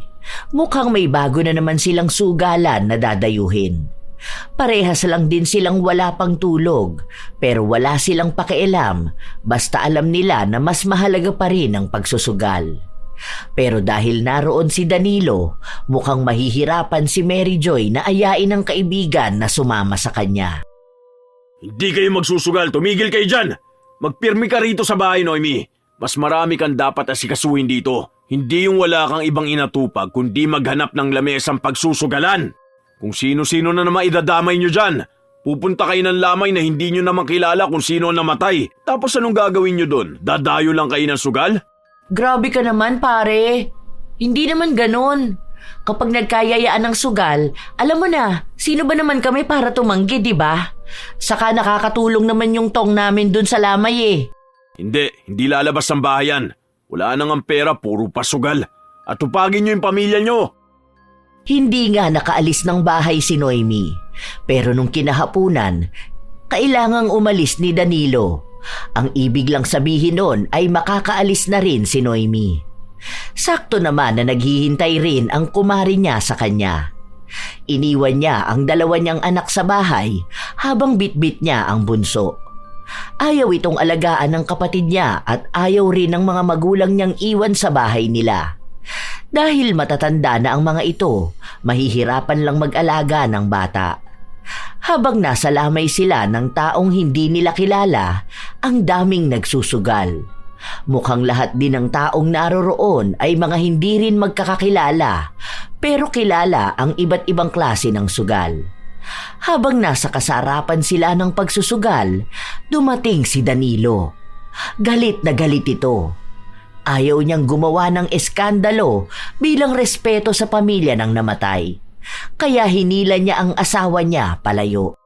Mukhang may bago na naman silang sugalan na dadayuhin. Parehas lang din silang wala pang tulog pero wala silang pakialam basta alam nila na mas mahalaga pa rin ang pagsusugal. Pero dahil naroon si Danilo, mukhang mahihirapan si Mary Joy na ayain ng kaibigan na sumama sa kanya. Hindi kayo magsusugal, tumigil kayo dyan! Magpirmi ka rito sa bahay, Noemi. Mas marami kang dapat asikasuhin dito. Hindi yung wala kang ibang inatupag kundi maghanap ng lamesang pagsusugalan. Kung sino-sino na naman idadamay nyo dyan. Pupunta kayo ng lamay na hindi nyo naman kilala kung sino ang namatay. Tapos anong gagawin nyo doon? Dadayo lang kayo ng sugal? Grabe ka naman, pare. Hindi naman ganon. Kapag nagkayayaan ng sugal, alam mo na, sino ba naman kami para tumanggi, di ba? Saka nakakatulong naman yung tong namin dun sa lamay eh. Hindi lalabas ng bahayan. Wala nang ang pera, puro pasugal. At tupagin nyo yung pamilya nyo. Hindi nga nakaalis ng bahay si Noemi. Pero nung kinahapunan, kailangang umalis ni Danilo. Ang ibig lang sabihin nun ay makakaalis na rin si Noemi. Sakto naman na naghihintay rin ang kumari niya sa kanya. Iniwan niya ang dalawa niyang anak sa bahay habang bitbit niya ang bunso. Ayaw itong alagaan ng kapatid niya at ayaw rin ng mga magulang niyang iwan sa bahay nila. Dahil matatanda na ang mga ito, mahihirapan lang mag-alaga ng bata. Habang nasa lamay sila ng taong hindi nila kilala, ang daming nagsusugal. Mukhang lahat din ng taong naroroon ay mga hindi rin magkakakilala, pero kilala ang iba't ibang klase ng sugal. Habang nasa kasarapan sila ng pagsusugal, dumating si Danilo. Galit na galit ito. Ayaw niyang gumawa ng eskandalo bilang respeto sa pamilya ng namatay. Kaya hinila niya ang asawa niya palayo.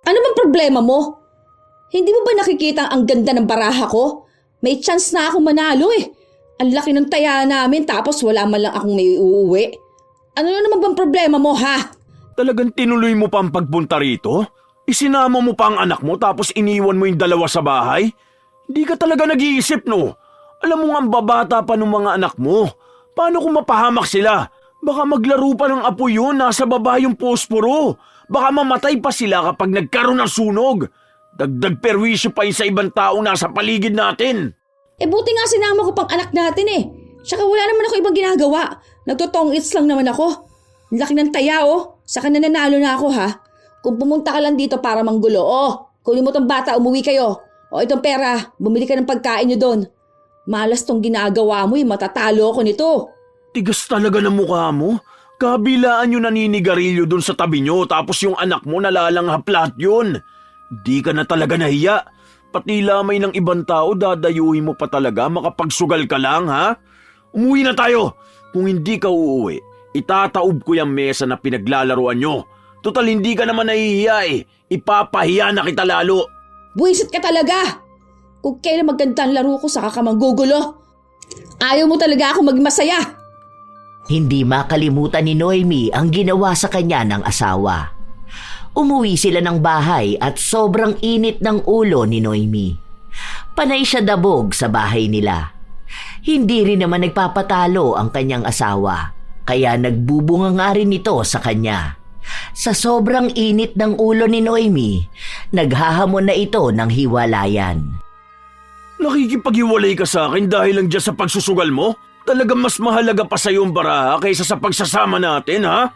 Ano bang problema mo? Hindi mo ba nakikita ang ganda ng baraha ko? May chance na akong manalo eh. Ang laki ng taya namin tapos wala man lang akong may uuwi. Ano na naman bang problema mo ha? Talagang tinuloy mo pa ang pagpunta rito? Isinama mo pa ang anak mo tapos iniwan mo yung dalawa sa bahay? Hindi ka talaga nag-iisip no? Alam mo nga ang babata pa ng mga anak mo. Paano kung mapahamak sila? Baka maglaro pa ng apo yun, nasa baba yung posporo. Baka mamatay pa sila kapag nagkaroon ng sunog. Dagdag perwisyo pa yun sa ibang tao nasa paligid natin. Buti nga sinama ko pang anak natin eh. Tsaka wala naman ako ibang ginagawa. Nagtotong-its lang naman ako. Ang laki ng taya oh. Saka nananalo na ako ha. Kung pumunta ka lang dito para manggulo, kunin mo tong bata, umuwi kayo. Itong pera, bumili ka ng pagkain nyo doon. Malas tong ginagawa mo matatalo ako nito. Tigas talaga ng mukha mo. Kabilaan yung naninigarilyo dun sa tabi nyo tapos yung anak mo nalalanghaplat yun. Di ka na talaga nahiya. Pati lamay ng ibang tao dadayuhin mo pa talaga makapagsugal ka lang ha? Umuwi na tayo. Kung hindi ka uuwi, itataob ko yung mesa na pinaglalaroan nyo. Total hindi ka naman nahihiya eh. Ipapahiya na kita lalo. Buwisit ka talaga. Kung kailan maganda ang laro ko saka ka manggugulo. Ayaw mo talaga ako magmasaya. Hindi makalimutan ni Noemi ang ginawa sa kanya ng asawa. Umuwi sila ng bahay at sobrang init ng ulo ni Noemi. Panay siya dabog sa bahay nila. Hindi rin naman nagpapatalo ang kanyang asawa, kaya nagbubunga nga rin ito sa kanya. Sa sobrang init ng ulo ni Noemi, naghahamon na ito ng hiwalayan. Nakikipaghiwalay ka sa akin dahil lang dyan sa pagsusugal mo? Talagang mas mahalaga pa sa'yo ang baraha kaysa sa pagsasama natin, ha?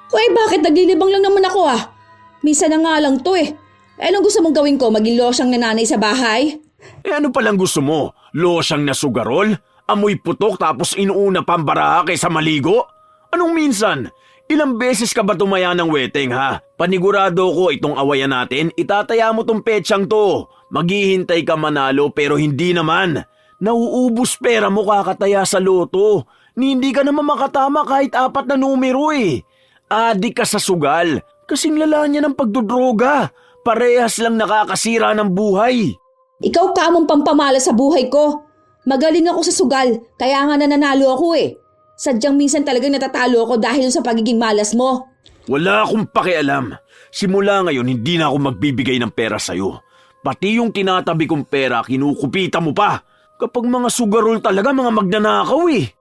Uy, bakit naglilibang lang naman ako ah? Minsan na nga lang to eh. Anong gusto mong gawin ko? Maging losyang nanay sa bahay? Ano palang gusto mo? Losyang na sugarol? Amoy putok tapos inuuna pang baraha kaysa maligo? Anong minsan? Ilang beses ka ba tumaya ng weteng, ha? Panigurado ko itong awayan natin, itataya mo tong petsang to. Maghihintay ka manalo pero hindi naman. Nauubos pera mo kakataya sa loto. Hindi ka naman makatama kahit 4 na numero eh. Adik ka sa sugal. Kasing lala niya ng pagdodroga. Parehas lang nakakasira ng buhay. Ikaw ka mong pampamala sa buhay ko. Magaling ako sa sugal, kaya nga nananalo ako eh. Sadyang minsan talagang natatalo ako dahil sa pagiging malas mo. Wala akong pakialam. Simula ngayon hindi na ako magbibigay ng pera sa'yo. Pati yung tinatabi kong pera kinukupita mo pa. Kapag mga sugarol talaga, mga magnanakaw eh.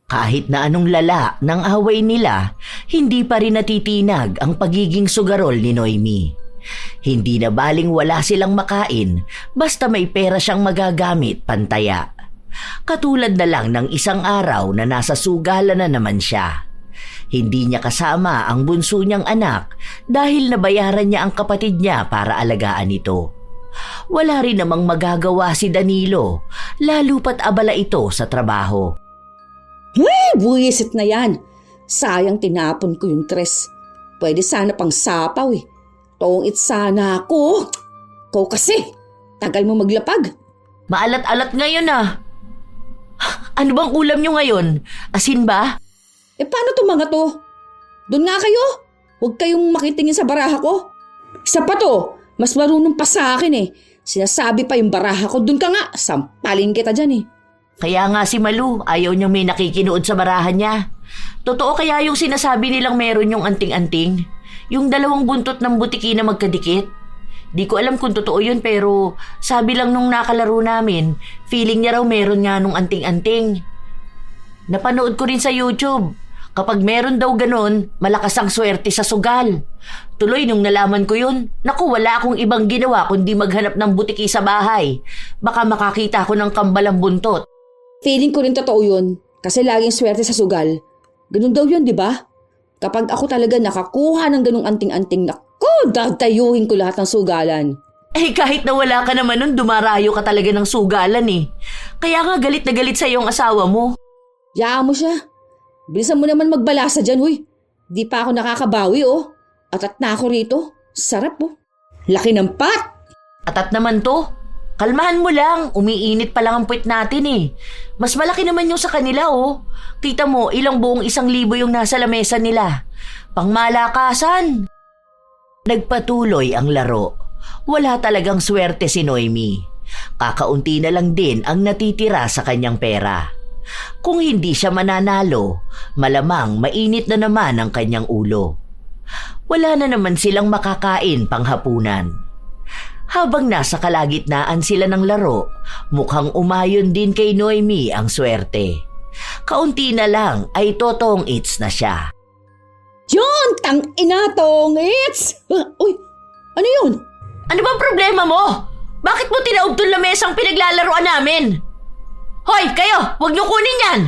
Kahit na anong lala ng away nila, hindi pa rin natitinag ang pagiging sugarol ni Noemi. Hindi na baling wala silang makain, basta may pera siyang magagamit pantaya. Katulad na lang ng isang araw na nasa sugalan na naman siya. Hindi niya kasama ang bunso niyang anak dahil nabayaran niya ang kapatid niya para alagaan ito. Wala rin namang magagawa si Danilo, lalo pat abala ito sa trabaho. Buwisit na yan. Sayang tinapon ko yung tres. Pwede sana pang sapaw eh. Tungit sana ako. Ikaw kasi, tagal mo maglapag. Maalat-alat ngayon ah. Ano bang ulam nyo ngayon? Asin ba? Paano to mga to? Doon nga kayo. Huwag kayong makitingin sa baraha ko. Isa pa to, mas marunong pa sa akin eh. Sinasabi pa yung baraha ko, doon ka nga, sampalin kita dyan eh. Kaya nga si Malu, ayaw niyang may nakikinood sa barahan niya. Totoo kaya yung sinasabi nilang meron yung anting-anting? Yung 2 buntot ng butiki na magkadikit? Di ko alam kung totoo yun pero sabi lang nung nakalaro namin, feeling niya raw meron nga nung anting-anting. Napanood ko rin sa YouTube. Kapag meron daw ganon, malakas ang swerte sa sugal. Tuloy nung nalaman ko yun, naku wala akong ibang ginawa kundi maghanap ng butiki sa bahay. Baka makakita ko ng kambalang buntot. Feeling ko rin totoo yun kasi laging swerte sa sugal. Ganun daw yun, di ba? Kapag ako talaga nakakuha ng ganung anting-anting, naku, dadayuhin ko lahat ng sugalan. Kahit na wala ka naman nun, dumarayo ka talaga ng sugalan eh. Kaya nga galit na galit sa iyong asawa mo. Yaan mo siya. Bilisan mo naman magbalasa dyan, huy. Di pa ako nakakabawi, oh. Atat na ako rito. Sarap, oh. Laki ng pat. Atat naman to. Kalmahan mo lang. Umiinit pa lang ang puwit natin eh. Mas malaki naman yung sa kanila, oh. Kita mo, ilang buong 1,000 yung nasa lamesa nila. Pangmalakasan. Nagpatuloy ang laro. Wala talagang swerte si Noemi. Kakaunti na lang din ang natitira sa kanyang pera. Kung hindi siya mananalo, malamang mainit na naman ang kanyang ulo. Wala na naman silang makakain panghapunan. Habang nasa kalagitnaan sila ng laro, mukhang umayon din kay Noemi ang swerte. Kaunti na lang ay totong its na siya. Yun! Tang-ina tong its! Uy! Ano yun? Ano bang problema mo? Bakit mo tinaubtol na mesang pinaglalaroan namin? Hoy, kayo! Huwag niyo kunin yan!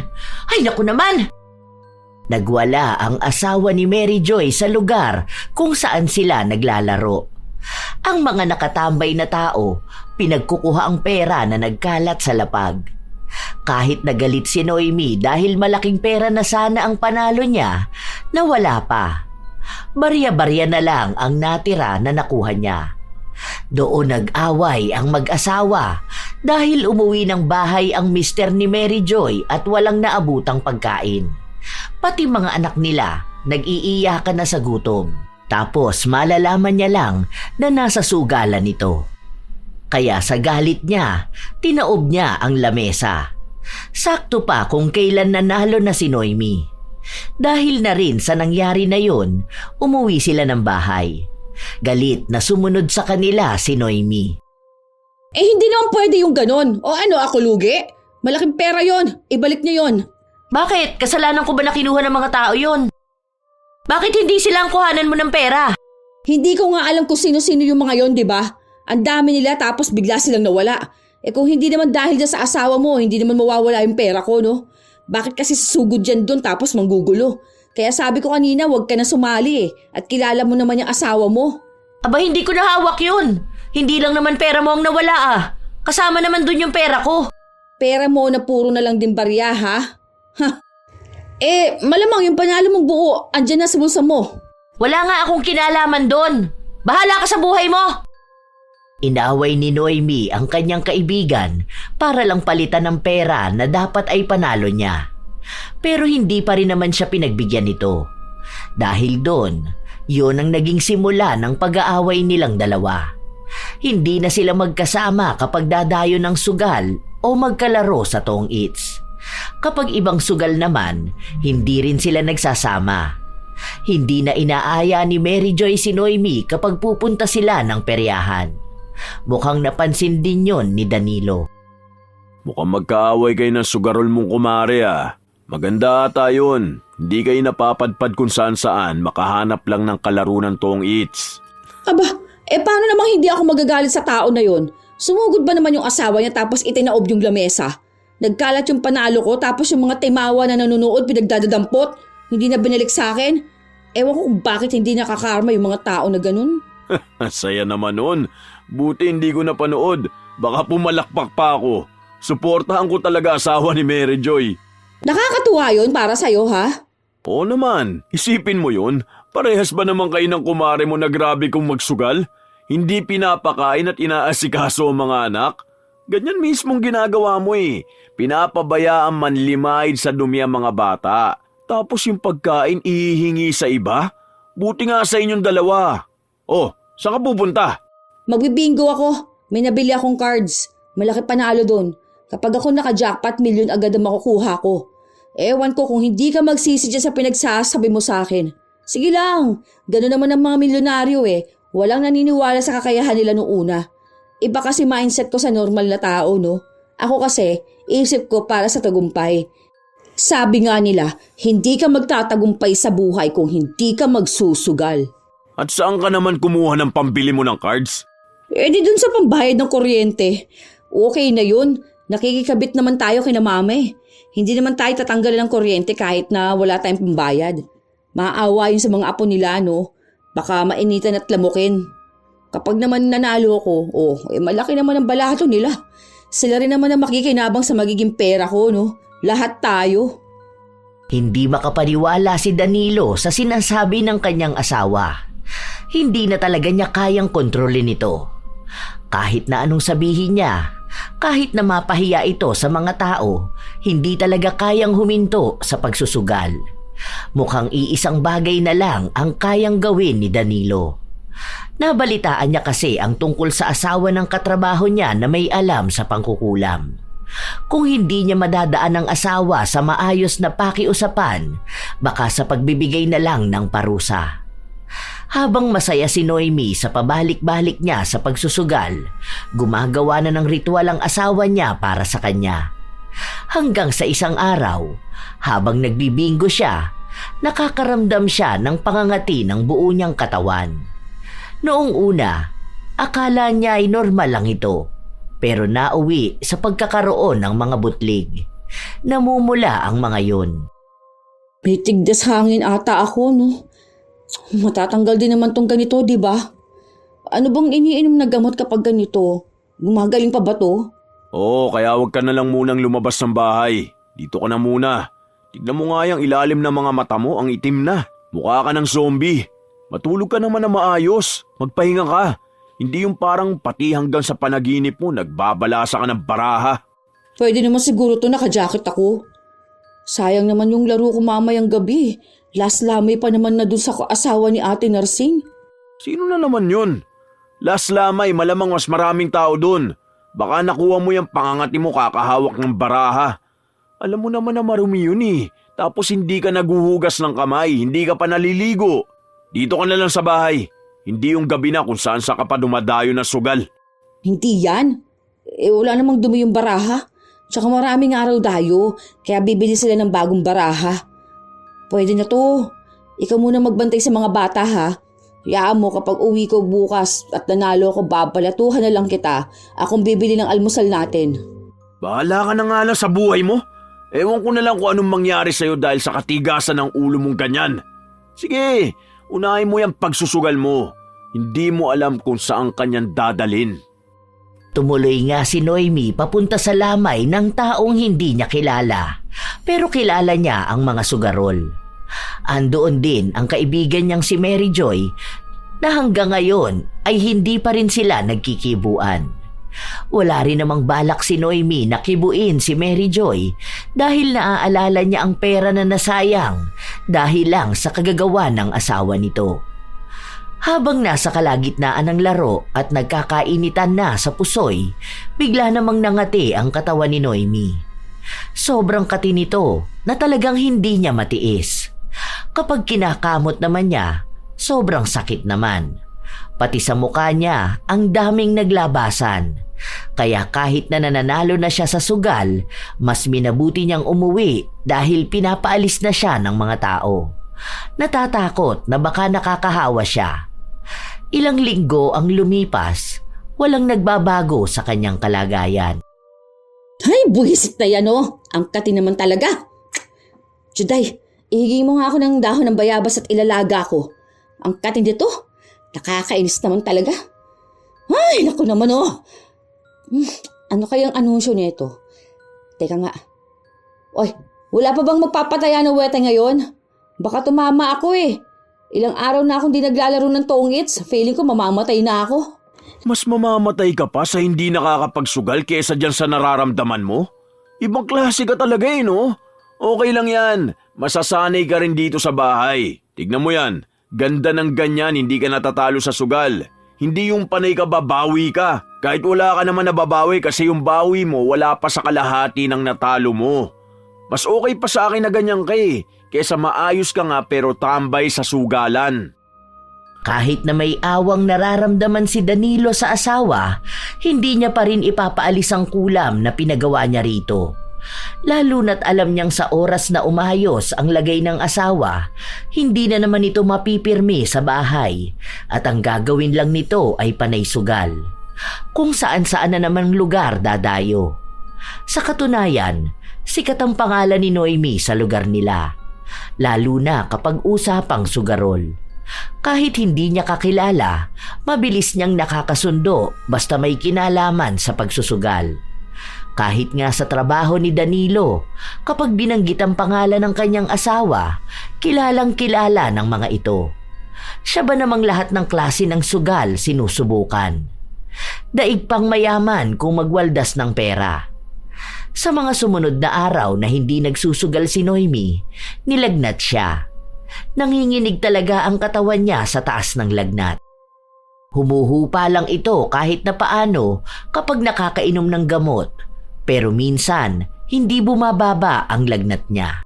Ay, naku naman! Nagwala ang asawa ni Mary Joy sa lugar kung saan sila naglalaro. Ang mga nakatambay na tao, pinagkukuha ang pera na nagkalat sa lapag. Kahit nagalit si Noemi dahil malaking pera na sana ang panalo niya, nawala pa. Barya-barya na lang ang natira na nakuha niya. Doon nag-away ang mag-asawa dahil umuwi ng bahay ang mister ni Mary Joy at walang naabutang pagkain. Pati mga anak nila nag-iiyakan na sa gutom. Tapos malalaman niya lang na nasa sugalan ito. Kaya sa galit niya, tinaob niya ang lamesa. Sakto pa kung kailan nanalo na si Noemi. Dahil na rin sa nangyari na yon, umuwi sila ng bahay. Galit na sumunod sa kanila si Noemi. Hindi naman pwede yung ganon. O ano, ako lugi? Malaking pera yon. Ibalik niyo yon. Bakit? Kasalanan ko ba na kinuha ng mga tao yon? Bakit hindi sila ang kuhanan mo ng pera? Hindi ko nga alam kung sino-sino yung mga yon, di ba? Ang dami nila tapos bigla silang nawala. Kung hindi naman dahil dyan sa asawa mo, hindi naman mawawala yung pera ko, no? Bakit kasi sugod dyan doon tapos manggugulo? Kaya sabi ko kanina, huwag ka na sumali at kilala mo naman yung asawa mo. Aba, hindi ko nahawak yun. Hindi lang naman pera mo ang nawala ah. Kasama naman dun yung pera ko. Pera mo na puro na lang din barya, ha? Ha? Malamang yung panalo mong buo, andyan na sa bulsa mo. Wala nga akong kinalaman doon. Bahala ka sa buhay mo. Inaway ni Noemi ang kanyang kaibigan para lang palitan ng pera na dapat ay panalo niya. Pero hindi pa rin naman siya pinagbigyan nito. Dahil doon, yun ang naging simula ng pag-aaway nilang dalawa. Hindi na sila magkasama kapag dadayo ng sugal o magkalaro sa Tong Its. Kapag ibang sugal naman, hindi rin sila nagsasama. Hindi na inaaya ni Mary Joy si Noemi kapag pupunta sila ng peryahan. Mukhang napansin din yon ni Danilo. Mukhang magkaaway kayo ng sugarol mong kumare ah. Maganda ata yun. Hindi kayo napapadpad kung saan-saan, makahanap lang ng kalaro ng Tong Its. Aba, paano namang hindi ako magagalit sa tao na yon? Sumugod ba naman yung asawa niya tapos itinaob yung lamesa? Nagkalat yung panalo ko tapos yung mga timawa na nanonood pinagdadadampot. Hindi na binalik sa akin. Ewan ko kung bakit hindi nakakarma yung mga tao na ganun. Saya naman nun. Buti hindi ko napanood. Baka pumalakpak pa ako. Suportahan ko talaga asawa ni Mary Joy. Nakakatuwa yun para sa'yo, ha? Oo naman. Isipin mo yun. Parehas ba naman kayo ng kumare mo na grabe kong magsugal? Hindi pinapakain at inaasikaso ang mga anak? Ganyan mismong ginagawa mo eh. Pinapabayaan manlimaid sa dumi ang mga bata. Tapos yung pagkain ihihingi sa iba? Buti nga sa inyong dalawa. Oh, saan ka pupunta? Magbibingo ako. May nabili akong cards. Malaki panalo doon. Kapag ako naka-jackpot, milyon agad ang makukuha ko. Ewan ko kung hindi ka magsisi dyan sa pinagsasabi mo sa akin. Sige lang. Gano'n naman ang mga milyonaryo eh. Walang naniniwala sa kakayahan nila noong una. Iba kasi mindset ko sa normal na tao, no? Ako kasi, isip ko para sa tagumpay. Sabi nga nila, hindi ka magtatagumpay sa buhay kung hindi ka magsusugal. At saan ka naman kumuha ng pambili mo ng cards? Di dun sa pambayad ng kuryente. Okay na yun. Nakikikabit naman tayo kina mame. Hindi naman tayo tatanggalan ng kuryente kahit na wala tayong pambayad. Maawa yun sa mga apo nila, no? Baka mainitan at lamukin. Kapag naman nanalo ako, malaki naman ang balato nila. Sila rin naman ang makikinabang sa magiging pera ko, no? Lahat tayo. Hindi makapaniwala si Danilo sa sinasabi ng kanyang asawa. Hindi na talaga niya kayang kontrolin ito. Kahit na anong sabihin niya, kahit na mapahiya ito sa mga tao, hindi talaga kayang huminto sa pagsusugal. Mukhang iisang bagay na lang ang kayang gawin ni Danilo. Nabalitaan niya kasi ang tungkol sa asawa ng katrabaho niya na may alam sa pangkukulam. Kung hindi niya madadaan ang asawa sa maayos na pakiusapan, baka sa pagbibigay na lang ng parusa. Habang masaya si Noemi sa pabalik-balik niya sa pagsusugal, gumagawa na ng ritual ang asawa niya para sa kanya. Hanggang sa isang araw, habang nagbibingo siya, nakakaramdam siya ng pangangati ng buo niyang katawan. Noong una, akala niya ay normal lang ito, pero nauwi sa pagkakaroon ng mga butlig. Namumula ang mga yun. May tigdas hangin ata ako, no? Matatanggal din naman tong ganito, di ba? Ano bang iniinom na gamot kapag ganito? Gumagaling pa ba to? Oo, kaya huwag ka na lang munang lumabas ng bahay. Dito ka na muna. Tignan mo nga yung ilalim ng mga mata mo, ang itim na. Mukha ka ng zombie. Matulog ka naman na maayos. Magpahinga ka. Hindi yung parang pati hanggang sa panaginip mo, nagbabalasa ka ng baraha. Pwede naman siguro to naka-jacket ako. Sayang naman yung laro ko mamayang gabi. Last lamay pa naman na dun sa asawa ni Ate Narsing. Sino na naman yun? Last lamay, malamang mas maraming tao dun. Baka nakuha mo yung pangangati mo kakahawak ng baraha. Alam mo naman na marumi yun eh. Tapos hindi ka naguhugas ng kamay, hindi ka pa naliligo. Dito ka na lang sa bahay. Hindi yung gabi na kung saan sa ka pa dumadayo na sugal. Hindi yan. Wala namang dumi yung baraha. Tsaka maraming araw dayo, kaya bibili sila ng bagong baraha. Pwede na to. Ikaw muna magbantay sa mga bata ha. Hayaan mo kapag uwi ko bukas at nanalo ko, babalatuhan na lang kita. Akong bibili ng almusal natin. Bahala ka na nga lang sa buhay mo. Ewan ko na lang kung anong mangyari sa'yo dahil sa katigasan ng ulo mong ganyan. Sige, unahin mo yung pagsusugal mo. Hindi mo alam kung saan kanyan dadalhin. Tumuloy nga si Noemi papunta sa lamay ng taong hindi niya kilala. Pero kilala niya ang mga sugarol. Andoon din ang kaibigan niyang si Mary Joy na hanggang ngayon ay hindi pa rin sila nagkikibuan. Wala rin namang balak si Noemi na kibuin si Mary Joy dahil naaalala niya ang pera na nasayang dahil lang sa kagagawa ng asawa nito. Habang nasa kalagitnaan ng laro at nagkakainitan na sa pusoy, bigla namang nangati ang katawan ni Noemi. Sobrang kati nito na talagang hindi niya matiis. Kapag kinakamot naman niya, sobrang sakit naman. Pati sa mukha niya, ang daming naglabasan. Kaya kahit na nananalo na siya sa sugal, mas minabuti niyang umuwi dahil pinapaalis na siya ng mga tao. Natatakot na baka nakakahawa siya. Ilang linggo ang lumipas, walang nagbabago sa kanyang kalagayan. Ay, buwisit na yan oh. Ang kati naman talaga. Juday, ihiging mo nga ako ng dahon ng bayabas at ilalaga ko. Ang kati nito, nakakainis naman talaga. Ay, naku naman oh. Ano kayang anunsyo nito? Teka nga. Oy, wala pa bang magpapataya ng wete ngayon? Baka tumama ako eh. Ilang araw na akong di naglalaro ng tongits. Feeling ko mamamatay na ako. Mas mamamatay ka pa sa hindi nakakapagsugal kesa dyan sa nararamdaman mo? Ibang klase ka talaga eh, no? Okay lang yan. Masasanay ka rin dito sa bahay. Tignan mo yan. Ganda ng ganyan, hindi ka natatalo sa sugal. Hindi yung panay ka babawi ka. Kahit wala ka naman nababawi kasi yung bawi mo wala pa sa kalahati ng natalo mo. Mas okay pa sa akin na ganyan ka eh. Kesa maayos ka nga pero tambay sa sugalan. Kahit na may awang nararamdaman si Danilo sa asawa, hindi niya pa rin ipapaalis ang kulam na pinagawa niya rito. Lalo na't alam niyang sa oras na umayos ang lagay ng asawa, hindi na naman ito mapipirmi sa bahay at ang gagawin lang nito ay panay sugal. Kung saan-saan na naman lugar dadayo. Sa katunayan, sikat ang pangalan ni Noemi sa lugar nila. Lalo na kapag usapang sugarol. Kahit hindi niya kakilala, mabilis niyang nakakasundo basta may kinalaman sa pagsusugal. Kahit nga sa trabaho ni Danilo, kapag binanggit ang pangalan ng kanyang asawa, kilalang kilala ng mga ito. Siya ba namang lahat ng klase ng sugal sinusubukan? Daig pang mayaman kung magwaldas ng pera. Sa mga sumunod na araw na hindi nagsusugal si Noemi, nilagnat siya. Nanginginig talaga ang katawan niya sa taas ng lagnat. Humuhupa lang ito kahit na paano kapag nakakainom ng gamot, pero minsan hindi bumababa ang lagnat niya.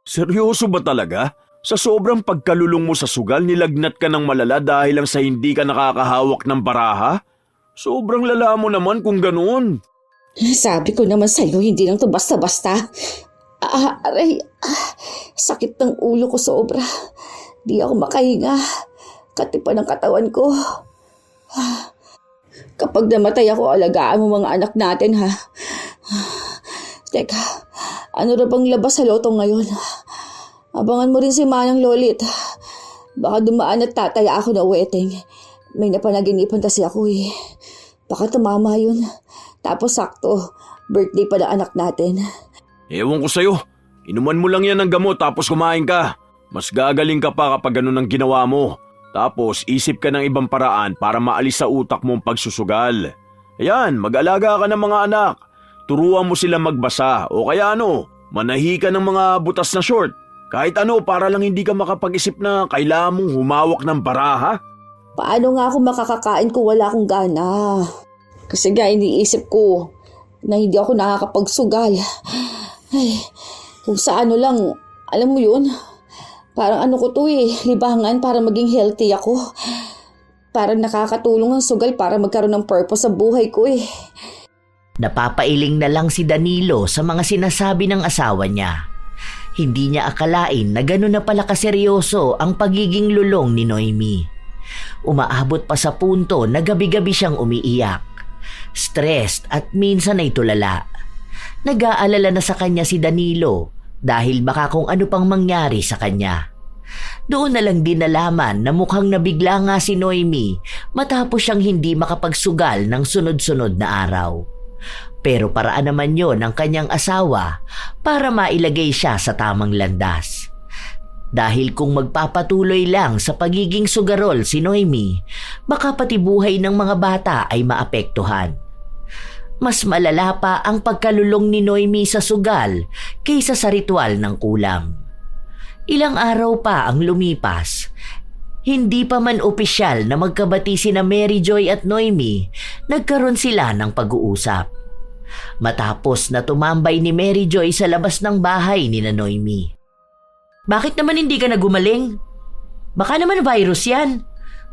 Seryoso ba talaga? Sa sobrang pagkalulong mo sa sugal, nilagnat ka ng malala dahil lang sa hindi ka nakakahawak ng baraha? Sobrang lala mo naman kung ganoon. Sabi ko naman sa'yo, hindi lang to basta-basta. Aray, sakit ng ulo ko sobra. Di ako makahinga. Katipan ng katawan ko. Kapag namatay ako, alagaan mo mga anak natin ha. Teka, ano na bang labas sa loto ngayon? Abangan mo rin si Manang Lolit. Baka dumaan at tataya ako na weteng. May napanaginipan kasi ako eh. Baka tumama yun. Tapos sakto, birthday pa ng anak natin. Ewan ko sa'yo. Inuman mo lang yan ng gamot tapos kumain ka. Mas gagaling ka pa kapag ganun ang ginawa mo. Tapos isip ka ng ibang paraan para maalis sa utak mo ang pagsusugal. Ayan, mag-alaga ka ng mga anak. Turuan mo sila magbasa o kaya manahi ka ng mga butas na short. Kahit para lang hindi ka makapag-isip na kailangan mong humawak ng baraha. Paano nga ako makakakain kung wala akong gana? Kasi iniisip ko na hindi ako nakakapagsugal. Ay, Kung sa ano lang, alam mo yun, parang ano ko to libangan para maging healthy ako. Parang nakakatulong ang sugal para magkaroon ng purpose sa buhay ko Napapailing na lang si Danilo sa mga sinasabi ng asawa niya. Hindi niya akalain na gano'n na pala kaseryoso ang pagiging lulong ni Noemi. Umaabot pa sa punto na gabi-gabi siyang umiiyak. Stressed at minsan ay tulala. Nag-aalala na sa kanya si Danilo dahil baka kung ano pang mangyari sa kanya. Doon na lang din nalaman na mukhang nabigla nga si Noemi matapos siyang hindi makapagsugal ng sunod-sunod na araw. Pero paraan naman yon ng kanyang asawa para mailagay siya sa tamang landas. Dahil kung magpapatuloy lang sa pagiging sugarol si Noemi, baka pati buhay ng mga bata ay maapektuhan. Mas malala pa ang pagkalulong ni Noemi sa sugal kaysa sa ritual ng kulam. Ilang araw pa ang lumipas. Hindi pa man opisyal na magkabati sina Mary Joy at Noemi, nagkaroon sila ng pag-uusap. Matapos na tumambay ni Mary Joy sa labas ng bahay ni Noemi. Bakit naman hindi ka nagumaling? Baka naman virus yan.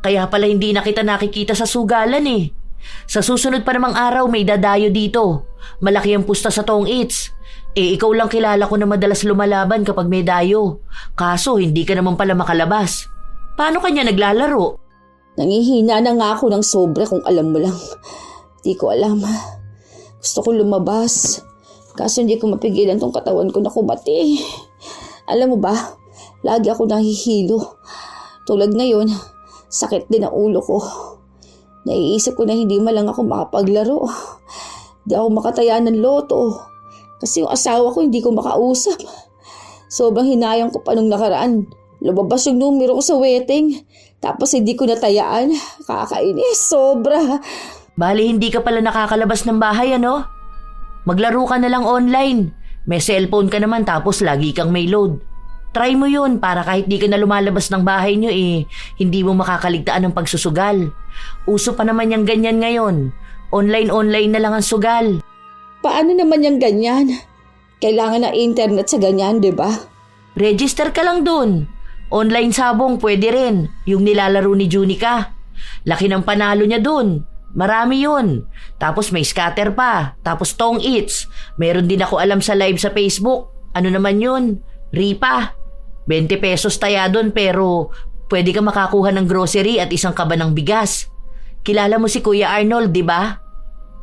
Kaya pala hindi na kita nakikita sa sugalan Sa susunod pa namang araw may dadayo dito. Malaki ang pusta sa Tong Its. Ikaw lang kilala ko na madalas lumalaban kapag may dayo. Kaso hindi ka naman pala makalabas. Paano kanya naglalaro? Nangihina na nga ako ng sobra kung alam mo lang. Di ko alam. Gusto ko lumabas. Kaso hindi ko mapigilan tong katawan ko na kumati. Alam mo ba, lagi ako nahihilo. Tulad ngayon, sakit din ang ulo ko. Naiisip ko na hindi man lang ako makapaglaro. Di ako makataya ng loto. Kasi yung asawa ko hindi ko makausap. Sobrang hinayang ko pa nung nakaraan. Lumabas yung numero ko sa wedding. Tapos hindi ko natayaan. Kakainis, sobra. Bali hindi ka pala nakakalabas ng bahay Maglaro ka na lang online. May cellphone ka naman tapos lagi kang may load. Try mo yun para kahit di ka na lumalabas ng bahay nyo hindi mo makakaligtaan ng pagsusugal. Uso pa naman yung ganyan ngayon. Online na lang ang sugal. Paano naman yung ganyan? Kailangan na internet sa ganyan, di ba? Register ka lang dun. Online sabong pwede rin. Yung nilalaro ni Junica. Laki ng panalo niya dun. Marami yun. Tapos may scatter pa. Tapos Tong Its. Meron din ako alam sa live sa Facebook. Ano naman yun? Ripa. 20 pesos taya doon pero pwede ka makakuha ng grocery at isang kaba ng bigas. Kilala mo si Kuya Arnold, di ba?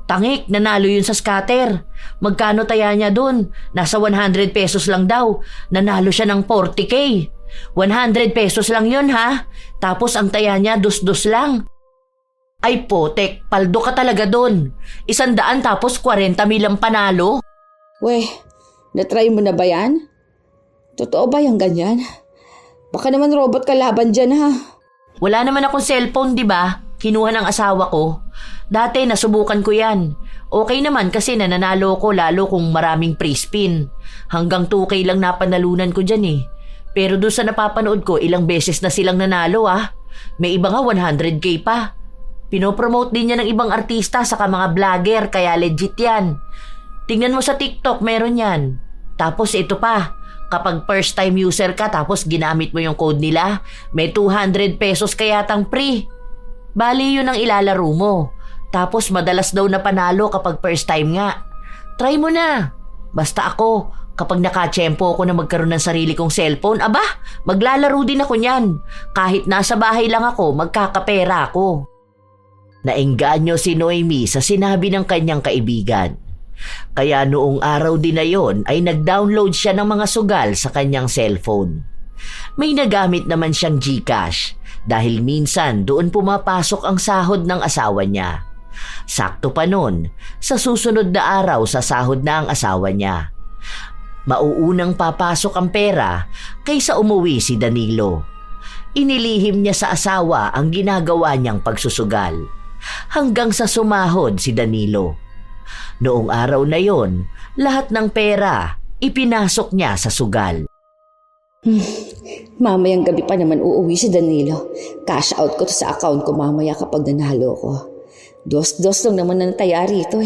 Tangik, nanalo yun sa scatter. Magkano taya niya doon? Nasa 100 pesos lang daw. Nanalo siya ng 40K. 100 pesos lang yun ha? Tapos ang taya niya dus-dus lang. Ay potek, paldo ka talaga doon. 100 tapos 40 milang panalo. Weh, natry mo na ba yan? Totoo ba yung ganyan? Baka naman robot ka laban dyan ha? Wala naman akong cellphone, di ba? Kinuha ng asawa ko. Dati nasubukan ko yan. Okay naman kasi nananalo ko lalo kung maraming free spin. Hanggang 2K lang napanalunan ko dyan Pero doon sa napapanood ko, ilang beses na silang nanalo May iba nga 100K pa. Pinopromote din niya ng ibang artista saka mga vlogger kaya legit yan. Tingnan mo sa TikTok, meron yan. Tapos ito pa. Kapag first time user ka tapos ginamit mo yung code nila, may 200 pesos kaya tang free. Bali yun ang ilalaro mo. Tapos madalas daw na panalo kapag first time nga. Try mo na. Basta ako, kapag nakatsyempo ako na magkaroon ng sarili kong cellphone, maglalaro din ako niyan. Kahit nasa bahay lang ako, magkakapera ako. Naengganyo si Noemi sa sinabi ng kanyang kaibigan. Kaya noong araw din na yon ay nag-download siya ng mga sugal sa kanyang cellphone. May nagamit naman siyang GCash dahil minsan doon pumapasok ang sahod ng asawa niya. Sakto pa nun, sa susunod na araw sa sahod na ang asawa niya. Mauunang papasok ang pera kaysa umuwi si Danilo. Inilihim niya sa asawa ang ginagawa niyang pagsusugal hanggang sa sumahod si Danilo. Noong araw na yon, lahat ng pera ipinasok niya sa sugal. Mamayang gabi pa naman uuwi si Danilo. Cash out ko to sa account ko mamaya kapag nanalo ko. Dos-dos lang naman na nataya rito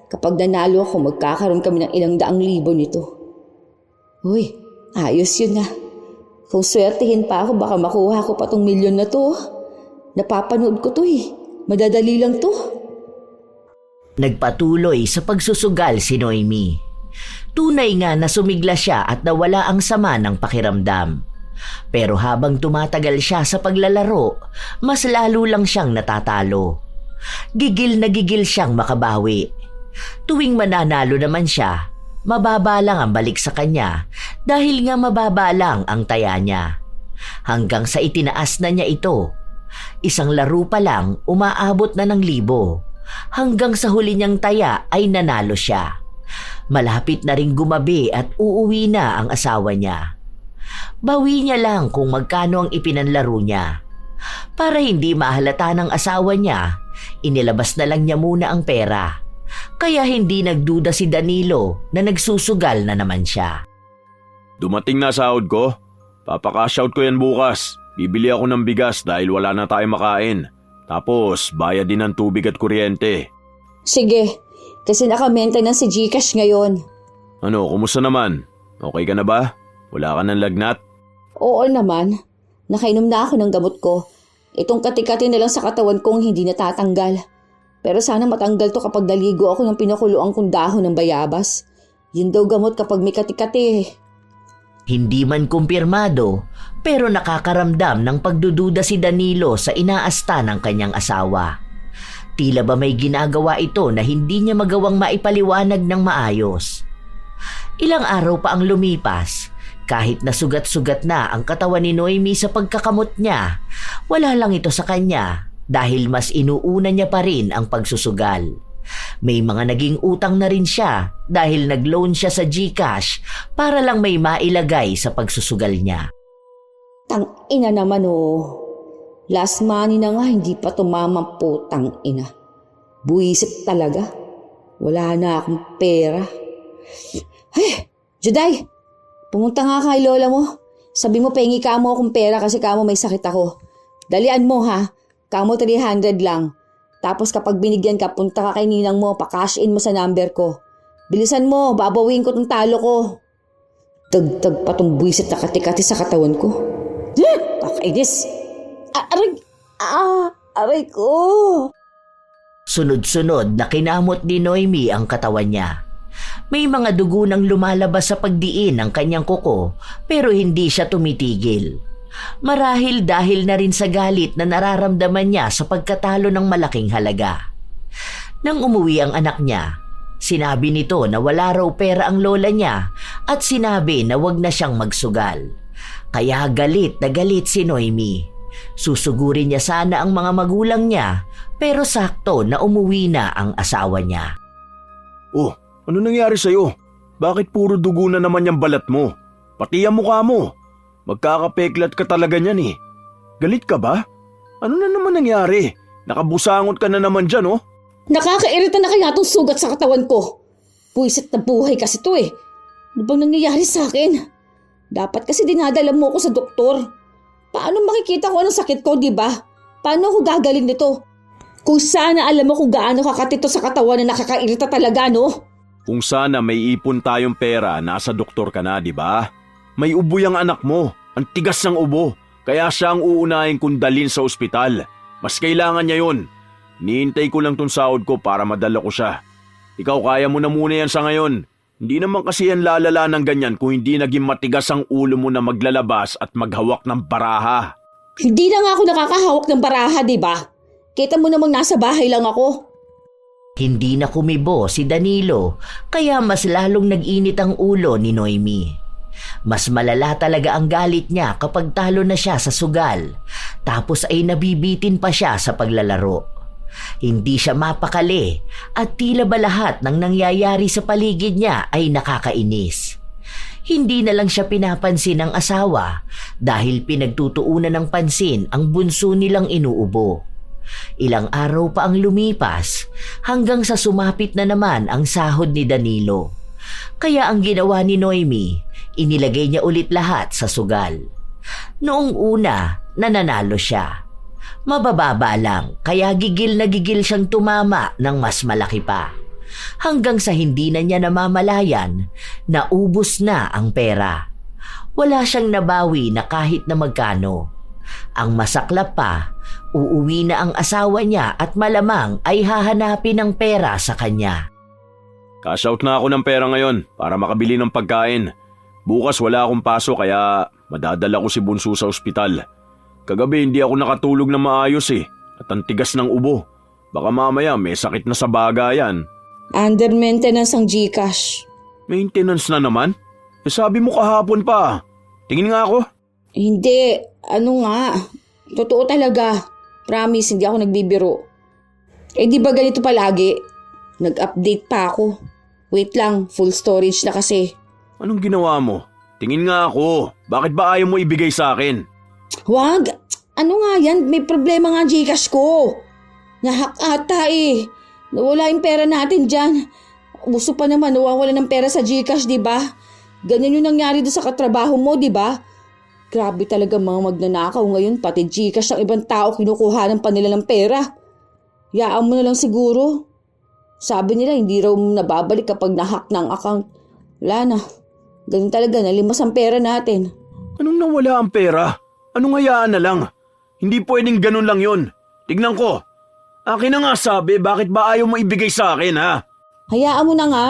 Kapag nanalo ako, magkakaroon kami ng ilang daang libo nito. Uy, ayos yun nga. Kung swertihin pa ako, baka makuha ko pa tong milyon na to. Napapanood ko to eh. Madadali lang to. Nagpatuloy sa pagsusugal si Noemi. Tunay nga na sumigla siya at nawala ang sama ng pakiramdam. Pero habang tumatagal siya sa paglalaro, mas lalo lang siyang natatalo. Gigil na gigil siyang makabawi. Tuwing mananalo naman siya, mababa lang ang balik sa kanya dahil nga mababa lang ang taya niya. Hanggang sa itinaas na niya ito. Isang laro pa lang umaabot na ng 1,000. Hanggang sa huli niyang taya ay nanalo siya. Malapit na ring gumabi at uuwi na ang asawa niya. Bawi niya lang kung magkano ang ipinanlaro niya. Para hindi mahalata ng asawa niya, inilabas na lang niya muna ang pera. Kaya hindi nagduda si Danilo na nagsusugal na naman siya. Dumating na sahod ko. Papaka-shout ko yan bukas. Bibili ako ng bigas dahil wala na tayong makain. Tapos, bayad din ng tubig at kuryente. Sige, kasi naka-maintenance si Gcash ngayon. Ano, kumusta naman? Okay ka na ba? Wala ka ng lagnat? Oo naman. Nakainom na ako ng gamot ko. Itong kati-kati na lang sa katawan kong hindi natatanggal. Pero sana matanggal to kapag naligo ako ng pinakuluang kong dahon ng bayabas. Yun daw gamot kapag may kati-kati. Hindi man kumpirmado, pero nakakaramdam ng pagdududa si Danilo sa inaasta ng kanyang asawa. Tila ba may ginagawa ito na hindi niya magawang maipaliwanag ng maayos. Ilang araw pa ang lumipas, kahit na sugat-sugat na ang katawan ni Noemi sa pagkakamot niya, wala lang ito sa kanya dahil mas inuuna niya pa rin ang pagsusugal. May mga naging utang na rin siya dahil nag-loan siya sa Gcash para lang may mailagay sa pagsusugal niya. Tang-ina naman oh. Last money na nga hindi pa tumama po, tang-ina. Buwisit talaga. Wala na akong pera. Ay, Juday, pumunta nga kay lola mo. Sabi mo pengi ka mo akong pera kasi kamo may sakit ako. Dalian mo ha, kamo 300 lang. Tapos kapag binigyan ka, punta ka kay ninang mo, pa-cash in mo sa number ko. Bilisan mo, babawin ko tong talo ko. Dagdag pa tong buwisit na kati-kati sa katawan ko. Kakainis. Aray ko. Sunod-sunod na kinamot ni Noemi ang katawan niya. May mga dugo nang lumalabas sa pagdiin ng kanyang kuko pero hindi siya tumitigil. Marahil dahil na rin sa galit na nararamdaman niya sa pagkatalo ng malaking halaga. Nang umuwi ang anak niya, sinabi nito na wala raw pera ang lola niya at sinabi na wag na siyang magsugal. Kaya galit na galit si Noemi. Susugurin niya sana ang mga magulang niya pero sakto na umuwi na ang asawa niya. Oh, ano nangyari sa'yo? Bakit puro dugo na naman yung balat mo? Pati ang mukha mo. Magkakapeklat ka talaga niyan eh. Galit ka ba? Ano na naman nangyari? Nakabusangot ka na naman dyan oh. Nakakairita na kaya itong sugat sa katawan ko. Puwisit na buhay kasi to eh. Ano bang nangyayari sa akin? Dapat kasi dinadala mo ako sa doktor. Paano makikita ko anong sakit ko, di ba? Paano ako gagaling nito? Kung sana alam mo kung gaano kakatito sa katawan na nakakairita talaga, no? Kung sana may ipon tayong pera, nasa doktor ka na, di ba? May ubo yung anak mo. Ang tigas ng ubo. Kaya siya ang uunahin kong dalhin sa ospital. Mas kailangan niya yun. Niintay ko lang tong sahod ko para madala ko siya. Ikaw kaya mo na muna yan sa ngayon. Hindi naman kasi yan lalala ng ganyan kung hindi naging matigas ang ulo mo na maglalabas at maghawak ng baraha. Hindi na nga ako nakakahawak ng baraha, di ba? Kita mo namang nasa bahay lang ako. Hindi na kumibo si Danilo kaya mas lalong nag-init ang ulo ni Noemi. Mas malala talaga ang galit niya kapag talo na siya sa sugal, tapos ay nabibitin pa siya sa paglalaro. Hindi siya mapakali at tila ba lahat ng nangyayari sa paligid niya ay nakakainis. Hindi na lang siya pinapansin ng asawa dahil pinagtutuunan ng pansin ang bunso nilang inuubo. Ilang araw pa ang lumipas hanggang sa sumapit na naman ang sahod ni Danilo. Kaya ang ginawa ni Noemi, inilagay niya ulit lahat sa sugal. Noong una, nananalo siya. Mabababa lang, kaya gigil na gigil siyang tumama ng mas malaki pa. hanggang sa hindi na niya namamalayan, naubos na ang pera. Wala siyang nabawi na kahit na magkano. Ang masaklap pa, uuwi na ang asawa niya at malamang ay hahanapin ng pera sa kanya. Cash out na ako ng pera ngayon para makabili ng pagkain. Bukas wala akong pasok kaya madadala ko si Bunso sa ospital. Kagabi hindi ako nakatulog na maayos at ang tigas ng ubo. Baka mamaya may sakit na sa baga yan. Under maintenance ang GCash. Maintenance na naman? Sabi mo kahapon pa. Tingin nga ako. Hindi, ano nga. Totoo talaga. Promise, hindi ako nagbibiro. Di ba ganito palagi? Nag-update pa ako. Wait lang, full storage na kasi. Anong ginawa mo? Tingin nga ako. Bakit ba ayaw mo ibigay sa akin? Wag! Ano nga yan? May problema nga ang GCash ko. Nahak ata Nawala yung pera natin dyan. Gusto pa naman, nawawala ng pera sa GCash, di ba? Ganyan yung nangyari doon sa katrabaho mo, di ba? Grabe talaga mga magnanakaw ngayon. Pati GCash ng ibang tao kinukuha ng panila ng pera. Yaan mo na lang siguro. Sabi nila hindi raw nababalik kapag nahack ng account. Wala na. Ganun talaga, nalimas ang pera natin. Anong nawala ang pera? Anong hayaan na lang? Hindi pwedeng ganun lang yun. Tignan ko. Akin na nga sabi, bakit ba ayaw mo ibigay sa akin ha? Hayaan mo na nga.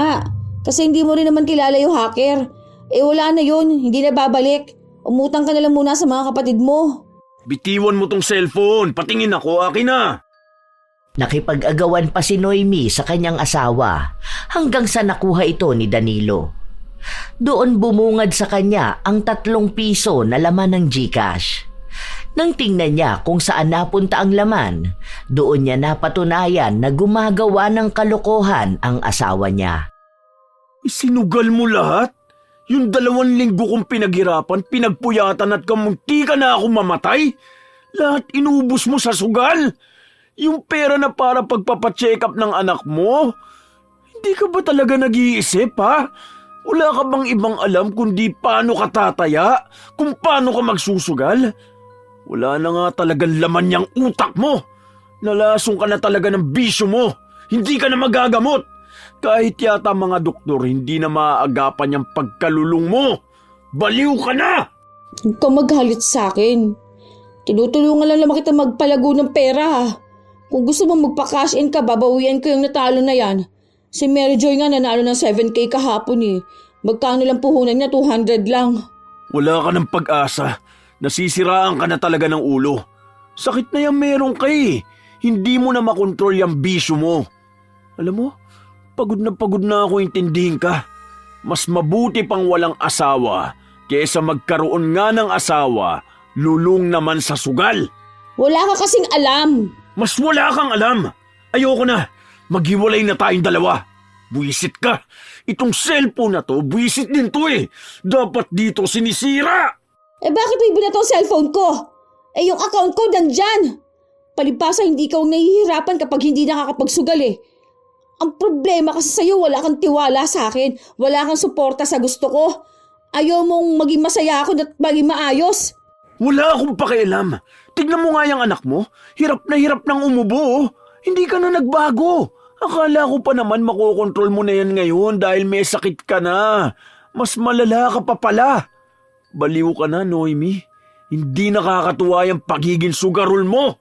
Kasi hindi mo rin naman kilala yung hacker. Wala na yun, hindi na babalik. Umutang ka na lang muna sa mga kapatid mo. Bitiwan mo tong cellphone, patingin ako, akin na. Nakipag-agawan pa si Noemi sa kanyang asawa hanggang sa nakuha ito ni Danilo. Doon bumungad sa kanya ang 3 piso na laman ng GCash. Nang tingnan niya kung saan napunta ang laman, doon niya napatunayan na gumagawa ng kalokohan ang asawa niya. Isinugal mo lahat? Yung 2 linggo kong pinaghirapan, pinagpuyatan at kamunti ka na akong mamatay? Lahat inubos mo sa sugal? Yung pera na para pagpapacheck up ng anak mo? Hindi ka ba talaga nag-iisip ha? Wala ka bang ibang alam kundi paano ka tataya? Kung paano ka magsusugal? Wala na nga talagang laman niyang utak mo. Nalasong ka na talaga ng bisyo mo. Hindi ka na magagamot. Kahit yata mga doktor, hindi na maaagapan yung pagkalulong mo. Baliw ka na! Huwag kang maghalit sa akin. Tinutulungan lang naman kita magpalago ng pera. Kung gusto mo magpa-cash in ka, babawian ko yung natalo na yan. Si Mary Joy nga nanalo ng 7K kahapon Magkano lang puhunan niya? 200 lang. Wala ka ng pag-asa. Nasisiraan ka na talaga ng ulo. Sakit na yan meron ka Hindi mo na makontrol yung bisyo mo. Alam mo, pagod na ako intindihin ka. Mas mabuti pang walang asawa kaysa magkaroon nga ng asawa, lulong naman sa sugal. Wala ka kasing alam. Mas wala kang alam. Ayoko na. Maghiwalay na tayong dalawa. Buwisit ka. Itong cellphone na to, buwisit din to Dapat dito sinisira. Bakit mo ibinato ang cellphone ko? Yung account ko nandyan. Palibhasa hindi ka nahihirapan kapag hindi nakakapagsugal Ang problema kasi sa'yo, wala kang tiwala sa akin. Wala kang suporta sa gusto ko. Ayaw mong maging masaya ako at maging maayos. Wala akong pakialam. Tignan mo nga yung anak mo. Hirap ng umubo. Hindi ka na nagbago. Akala ko pa naman makokontrol mo na yan ngayon dahil may sakit ka na. Mas malala ka pa pala. Baliw ka na, Noemi. Hindi nakakatuwa yung pagiging sugarol mo.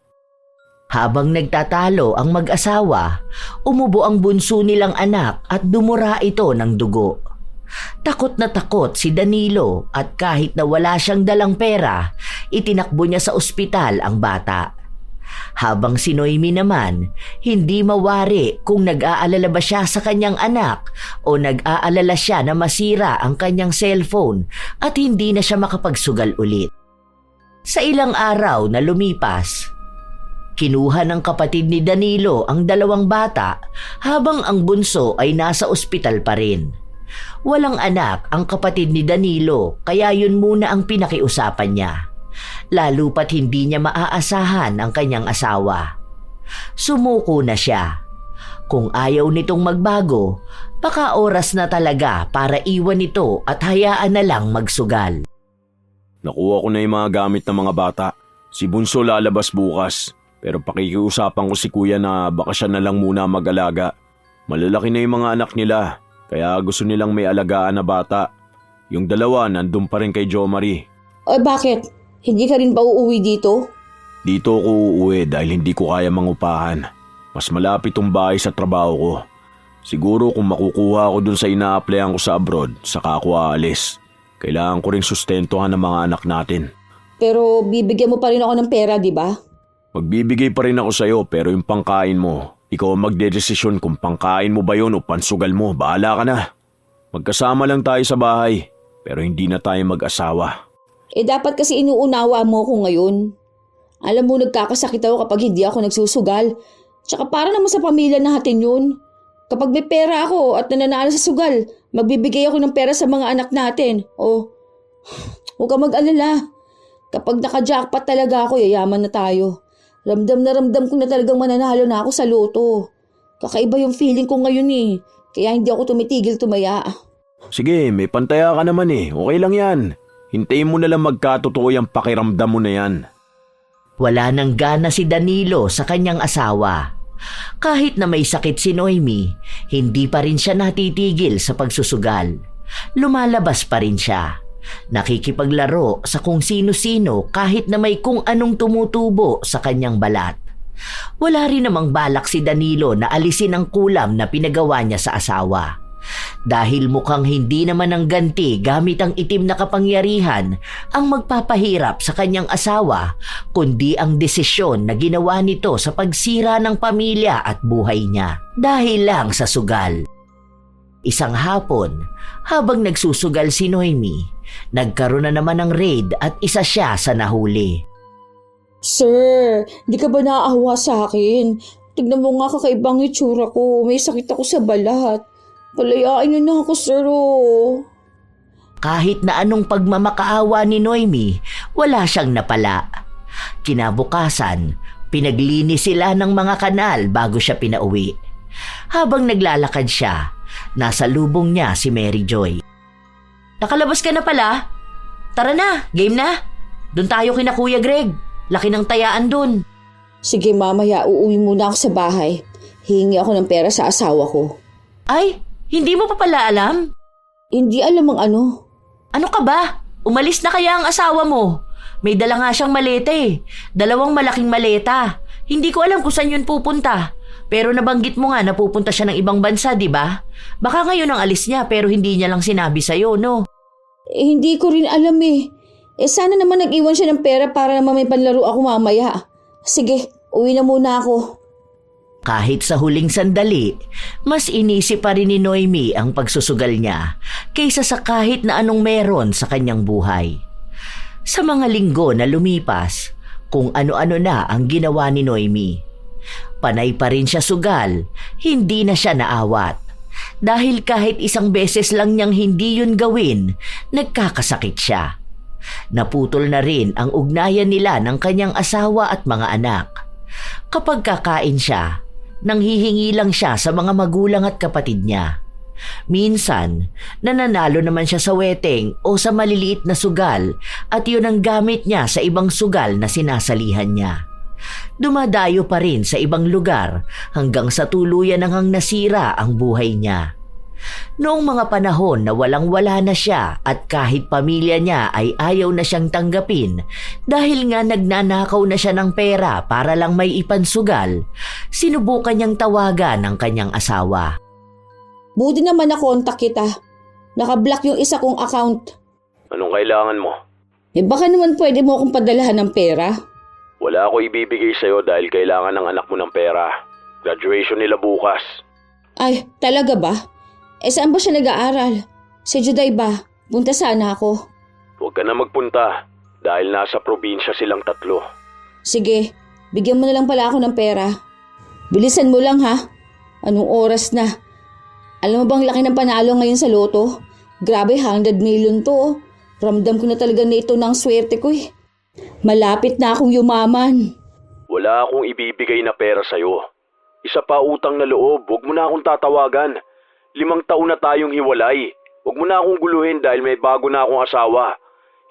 Habang nagtatalo ang mag-asawa, umubo ang bunso nilang anak at dumura ito ng dugo. Takot na takot si Danilo at kahit na wala siyang dalang pera, itinakbo niya sa ospital ang bata. Habang si Noemi naman, hindi mawari kung nag-aalala ba siya sa kanyang anak o nag-aalala siya na masira ang kanyang cellphone at hindi na siya makapagsugal ulit. Sa ilang araw na lumipas, kinuha ng kapatid ni Danilo ang 2 bata habang ang bunso ay nasa ospital pa rin. Walang anak ang kapatid ni Danilo kaya yun muna ang pinakiusapan niya. Lalo pat hindi niya maaasahan ang kanyang asawa. Sumuko na siya. Kung ayaw nitong magbago, baka oras na talaga para iwan ito at hayaan na lang magsugal. Nakuha ko na yung mga gamit ng mga bata. Si Bunso lalabas bukas, pero pakikiusapan ko si Kuya na baka siya na lang muna mag-alaga. Malalaki na yung mga anak nila, kaya gusto nilang may alagaan na bata. Yung dalawa nandun pa rin kay Jo Marie. Bakit? Hindi ka rin ba uuwi dito? Dito ako uuwi dahil hindi ko kaya mangupahan. Mas malapit tong bahay sa trabaho ko. Siguro kung makukuha ako dun sa ina-applyan ko sa abroad, saka ako aalis. Kailangan ko ring sustentuhan ng mga anak natin. Pero bibigyan mo pa rin ako ng pera, di ba? Magbibigay pa rin ako sa'yo pero yung pangkain mo, ikaw ang magdedesisyon kung pangkain mo ba yun o pansugal mo, bahala ka na. Magkasama lang tayo sa bahay, pero hindi na tayo mag-asawa. Dapat kasi inuunawa mo ako ngayon. Alam mo, nagkakasakit ako kapag hindi ako nagsusugal. Tsaka para naman sa pamilya natin yun. Kapag may pera ako at nananalo sa sugal, magbibigay ako ng pera sa mga anak natin. Huwag ka mag-alala. Kapag naka-jackpot talaga ako, yayaman na tayo. Ramdam ko na talagang mananalo na ako sa loto. Kakaiba yung feeling ko ngayon Kaya hindi ako tumitigil tumaya. Sige, may pantaya ka naman Okay lang yan. Hintayin mo na lang magkatotoo yung pakiramdam mo na yan. Wala nang gana si Danilo sa kanyang asawa. Kahit na may sakit si Noemi, hindi pa rin siya natitigil sa pagsusugal. Lumalabas pa rin siya. Nakikipaglaro sa kung sino-sino kahit na may kung anong tumutubo sa kanyang balat. Wala rin namang balak si Danilo na alisin ang kulam na pinagawa niya sa asawa. Dahil mukhang hindi naman ang ganti gamit ang itim na kapangyarihan ang magpapahirap sa kanyang asawa, kundi ang desisyon na ginawa nito sa pagsira ng pamilya at buhay niya dahil lang sa sugal. Isang hapon, habang nagsusugal si Noemi, nagkaroon na naman ng raid at isa siya sa nahuli. Sir, di ka ba naaawa sa akin? Tignan mo nga kakaibang itsura ko. May sakit ako sa balat. Palayain niyo na ako, sir. Kahit na anong pagmamakaawa ni Noemi, wala siyang napala. Kinabukasan, pinaglinis sila ng mga kanal bago siya pinauwi. Habang naglalakad siya, nasa lubong niya si Mary Joy. Nakalabas ka na pala? Tara na, game na. Doon tayo kina Kuya Greg. Laki ng tayaan doon. Sige mamaya, uuwi muna ako sa bahay. Hihingi ako ng pera sa asawa ko. Ay, hindi mo pa pala alam? Hindi alam ang ano. Ano ka ba? Umalis na kaya ang asawa mo? May dala nga siyang maleta 2 malaking maleta. Hindi ko alam kung saan yun pupunta. Pero nabanggit mo nga na pupunta siya ng ibang bansa, di ba? Baka ngayon ang alis niya pero hindi niya lang sinabi sa'yo, no? Hindi ko rin alam sana naman nag-iwan siya ng pera para naman may panlaro ako mamaya. Sige, uwi na muna ako. Kahit sa huling sandali, mas inisip pa rin ni Noemi ang pagsusugal niya kaysa sa kahit na anong meron sa kanyang buhay. Sa mga linggo na lumipas, kung ano-ano na ang ginawa ni Noemi. Panay pa rin siya sugal, hindi na siya naawat. Dahil kahit isang beses lang niyang hindi yun gawin, nagkakasakit siya. Naputol na rin ang ugnayan nila ng kanyang asawa at mga anak. Kapag kakain siya, nanghihingi lang siya sa mga magulang at kapatid niya. Minsan, nananalo naman siya sa weteng o sa maliliit na sugal at yun ang gamit niya sa ibang sugal na sinasalihan niya. Dumadayo pa rin sa ibang lugar hanggang sa tuluyan nang nasira ang buhay niya. Noong mga panahon na walang-wala na siya at kahit pamilya niya ay ayaw na siyang tanggapin dahil nga nagnanakaw na siya ng pera para lang may ipansugal, sinubukan niyang tawagan ng kanyang asawa. Buti naman nakontak kita. Nakablock yung isa kong account. Anong kailangan mo? Baka naman pwede mo akong padalahan ng pera. Wala ako ibibigay sa'yo dahil kailangan ng anak mo ng pera. Graduation nila bukas. Ay, talaga ba? Saan ba siya nag-aaral? Sa Juday ba? Punta sana ako. Huwag ka na magpunta dahil nasa probinsya silang 3. Sige, bigyan mo na lang pala ako ng pera. Bilisan mo lang ha. Anong oras na? Alam mo bang laki ng panalo ngayon sa loto? Grabe, 100 million to. Ramdam ko na talaga na ito ng swerte ko Malapit na akong yumaman. Wala akong ibibigay na pera sa'yo. Isa pa utang na loob, huwag mo na akong tatawagan. 5 taon na tayong hiwalay. Huwag mo na akong guluhin dahil may bago na akong asawa.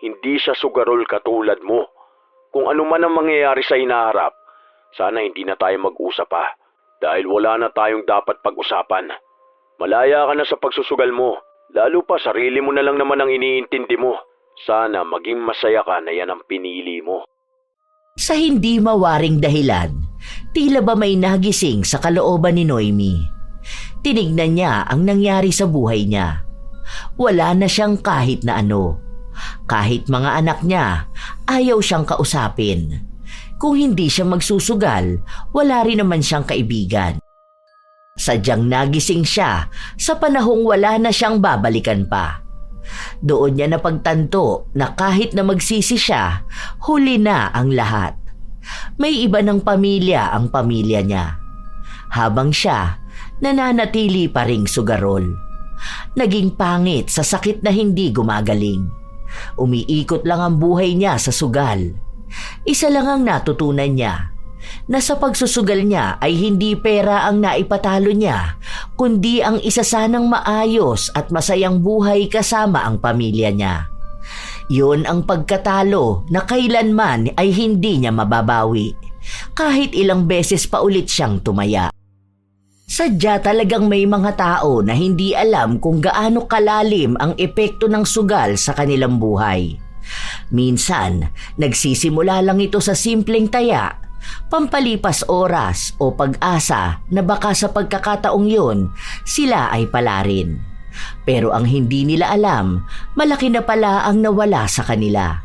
Hindi siya sugarol katulad mo. Kung ano man ang mangyayari sa hinaharap, sana hindi na tayo mag-usap pa. Dahil wala na tayong dapat pag-usapan. Malaya ka na sa pagsusugal mo. Lalo pa sarili mo na lang naman ang iniintindi mo. Sana maging masaya ka na yan ang pinili mo. Sa hindi mawaring dahilan, tila ba may nagising sa kalooban ni Noemi. Tinignan niya ang nangyari sa buhay niya. Wala na siyang kahit na ano. Kahit mga anak niya, ayaw siyang kausapin. Kung hindi siya magsusugal, wala rin naman siyang kaibigan. Sadyang nagising siya sa panahong wala na siyang babalikan pa. Doon niya napagtanto na kahit na magsisi siya, huli na ang lahat. May iba ng pamilya ang pamilya niya. Habang siya, nananatili pa ring sugarol. Naging pangit sa sakit na hindi gumagaling. Umiikot lang ang buhay niya sa sugal. Isa lang ang natutunan niya, na sa pagsusugal niya ay hindi pera ang naipatalo niya, kundi ang isa sanang maayos at masayang buhay kasama ang pamilya niya. Yun ang pagkatalo na kailanman ay hindi niya mababawi, kahit ilang beses pa ulit siyang tumaya. Sadya talagang may mga tao na hindi alam kung gaano kalalim ang epekto ng sugal sa kanilang buhay. Minsan, nagsisimula lang ito sa simpleng taya, pampalipas oras o pag-asa na baka sa pagkakataong yun, sila ay palarin. Pero ang hindi nila alam, malaki na pala ang nawala sa kanila.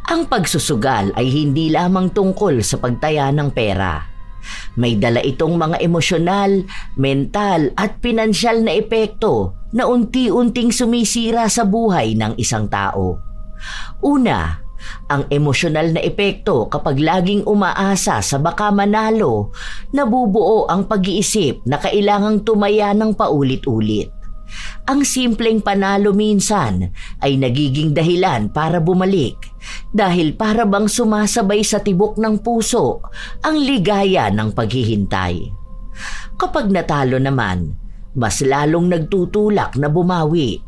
Ang pagsusugal ay hindi lamang tungkol sa pagtaya ng pera. May dala itong mga emosyonal, mental at pinansyal na epekto na unti-unting sumisira sa buhay ng isang tao. Una, ang emosyonal na epekto kapag laging umaasa sa baka manalo, nabubuo ang pag-iisip na kailangang tumaya ng paulit-ulit. Ang simpleng panalo minsan ay nagiging dahilan para bumalik dahil para bang sumasabay sa tibok ng puso ang ligaya ng paghihintay. Kapag natalo naman, mas lalong nagtutulak na bumawi.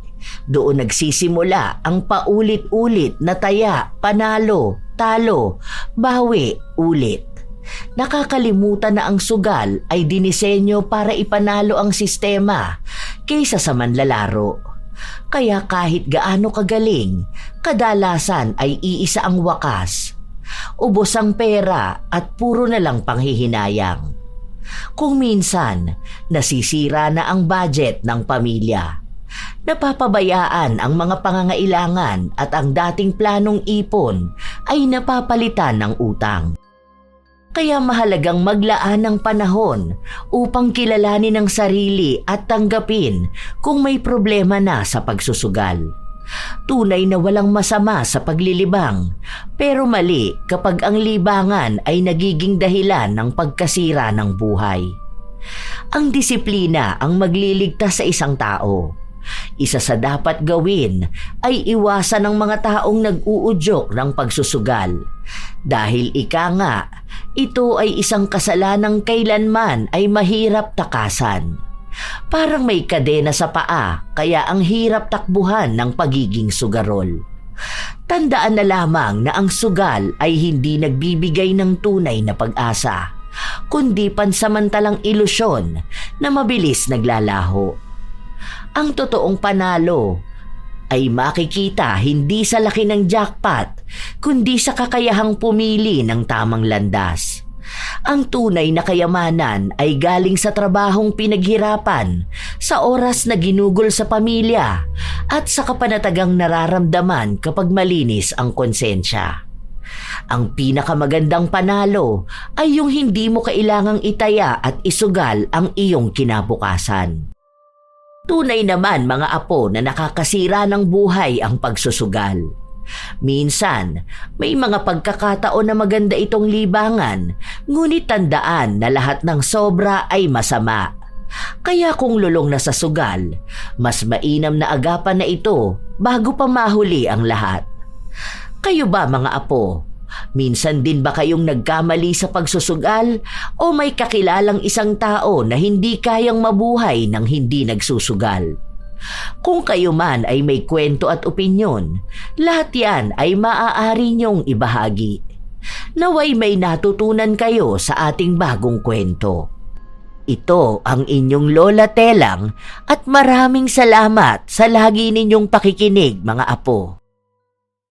Doon nagsisimula ang paulit-ulit na taya, panalo, talo, bawi, ulit. Nakakalimutan na ang sugal ay dinisenyo para ipanalo ang sistema kaysa sa manlalaro. Kaya kahit gaano kagaling, kadalasan ay iisa ang wakas. Ubos ang pera at puro na lang panghihinayang. Kung minsan, nasisira na ang budget ng pamilya. Napapabayaan ang mga pangangailangan at ang dating planong ipon ay napapalitan ng utang. Kaya mahalagang maglaan ng panahon upang kilalanin ang sarili at tanggapin kung may problema na sa pagsusugal. Tunay na walang masama sa paglilibang, pero mali kapag ang libangan ay nagiging dahilan ng pagkasira ng buhay. Ang disiplina ang magliligtas sa isang tao. Isa sa dapat gawin ay iwasan ng mga taong nag-uudyok ng pagsusugal. Dahil ika nga, ito ay isang kasalanang kailanman ay mahirap takasan. Parang may kadena sa paa kaya ang hirap takbuhan ng pagiging sugarol. Tandaan na lamang na ang sugal ay hindi nagbibigay ng tunay na pag-asa, kundi pansamantalang ilusyon na mabilis naglalaho. Ang totoong panalo ay makikita hindi sa laki ng jackpot, kundi sa kakayahang pumili ng tamang landas. Ang tunay na kayamanan ay galing sa trabahong pinaghirapan, sa oras na ginugol sa pamilya, at sa kapanatagang nararamdaman kapag malinis ang konsensya. Ang pinakamagandang panalo ay yung hindi mo kailangang itaya at isugal ang iyong kinabukasan. Tunay naman mga apo na nakakasira ng buhay ang pagsusugal. Minsan, may mga pagkakataon na maganda itong libangan, ngunit tandaan na lahat ng sobra ay masama. Kaya kung lulong na sa sugal, mas mainam na agapan na ito bago pa mahuli ang lahat. Kayo ba mga apo? Minsan din ba kayong nagkamali sa pagsusugal o may kakilalang isang tao na hindi kayang mabuhay nang hindi nagsusugal? Kung kayo man ay may kwento at opinyon, lahat yan ay maaari niyong ibahagi. Naway may natutunan kayo sa ating bagong kwento. Ito ang inyong Lola Telang at maraming salamat sa lagi ninyong pakikinig, mga apo.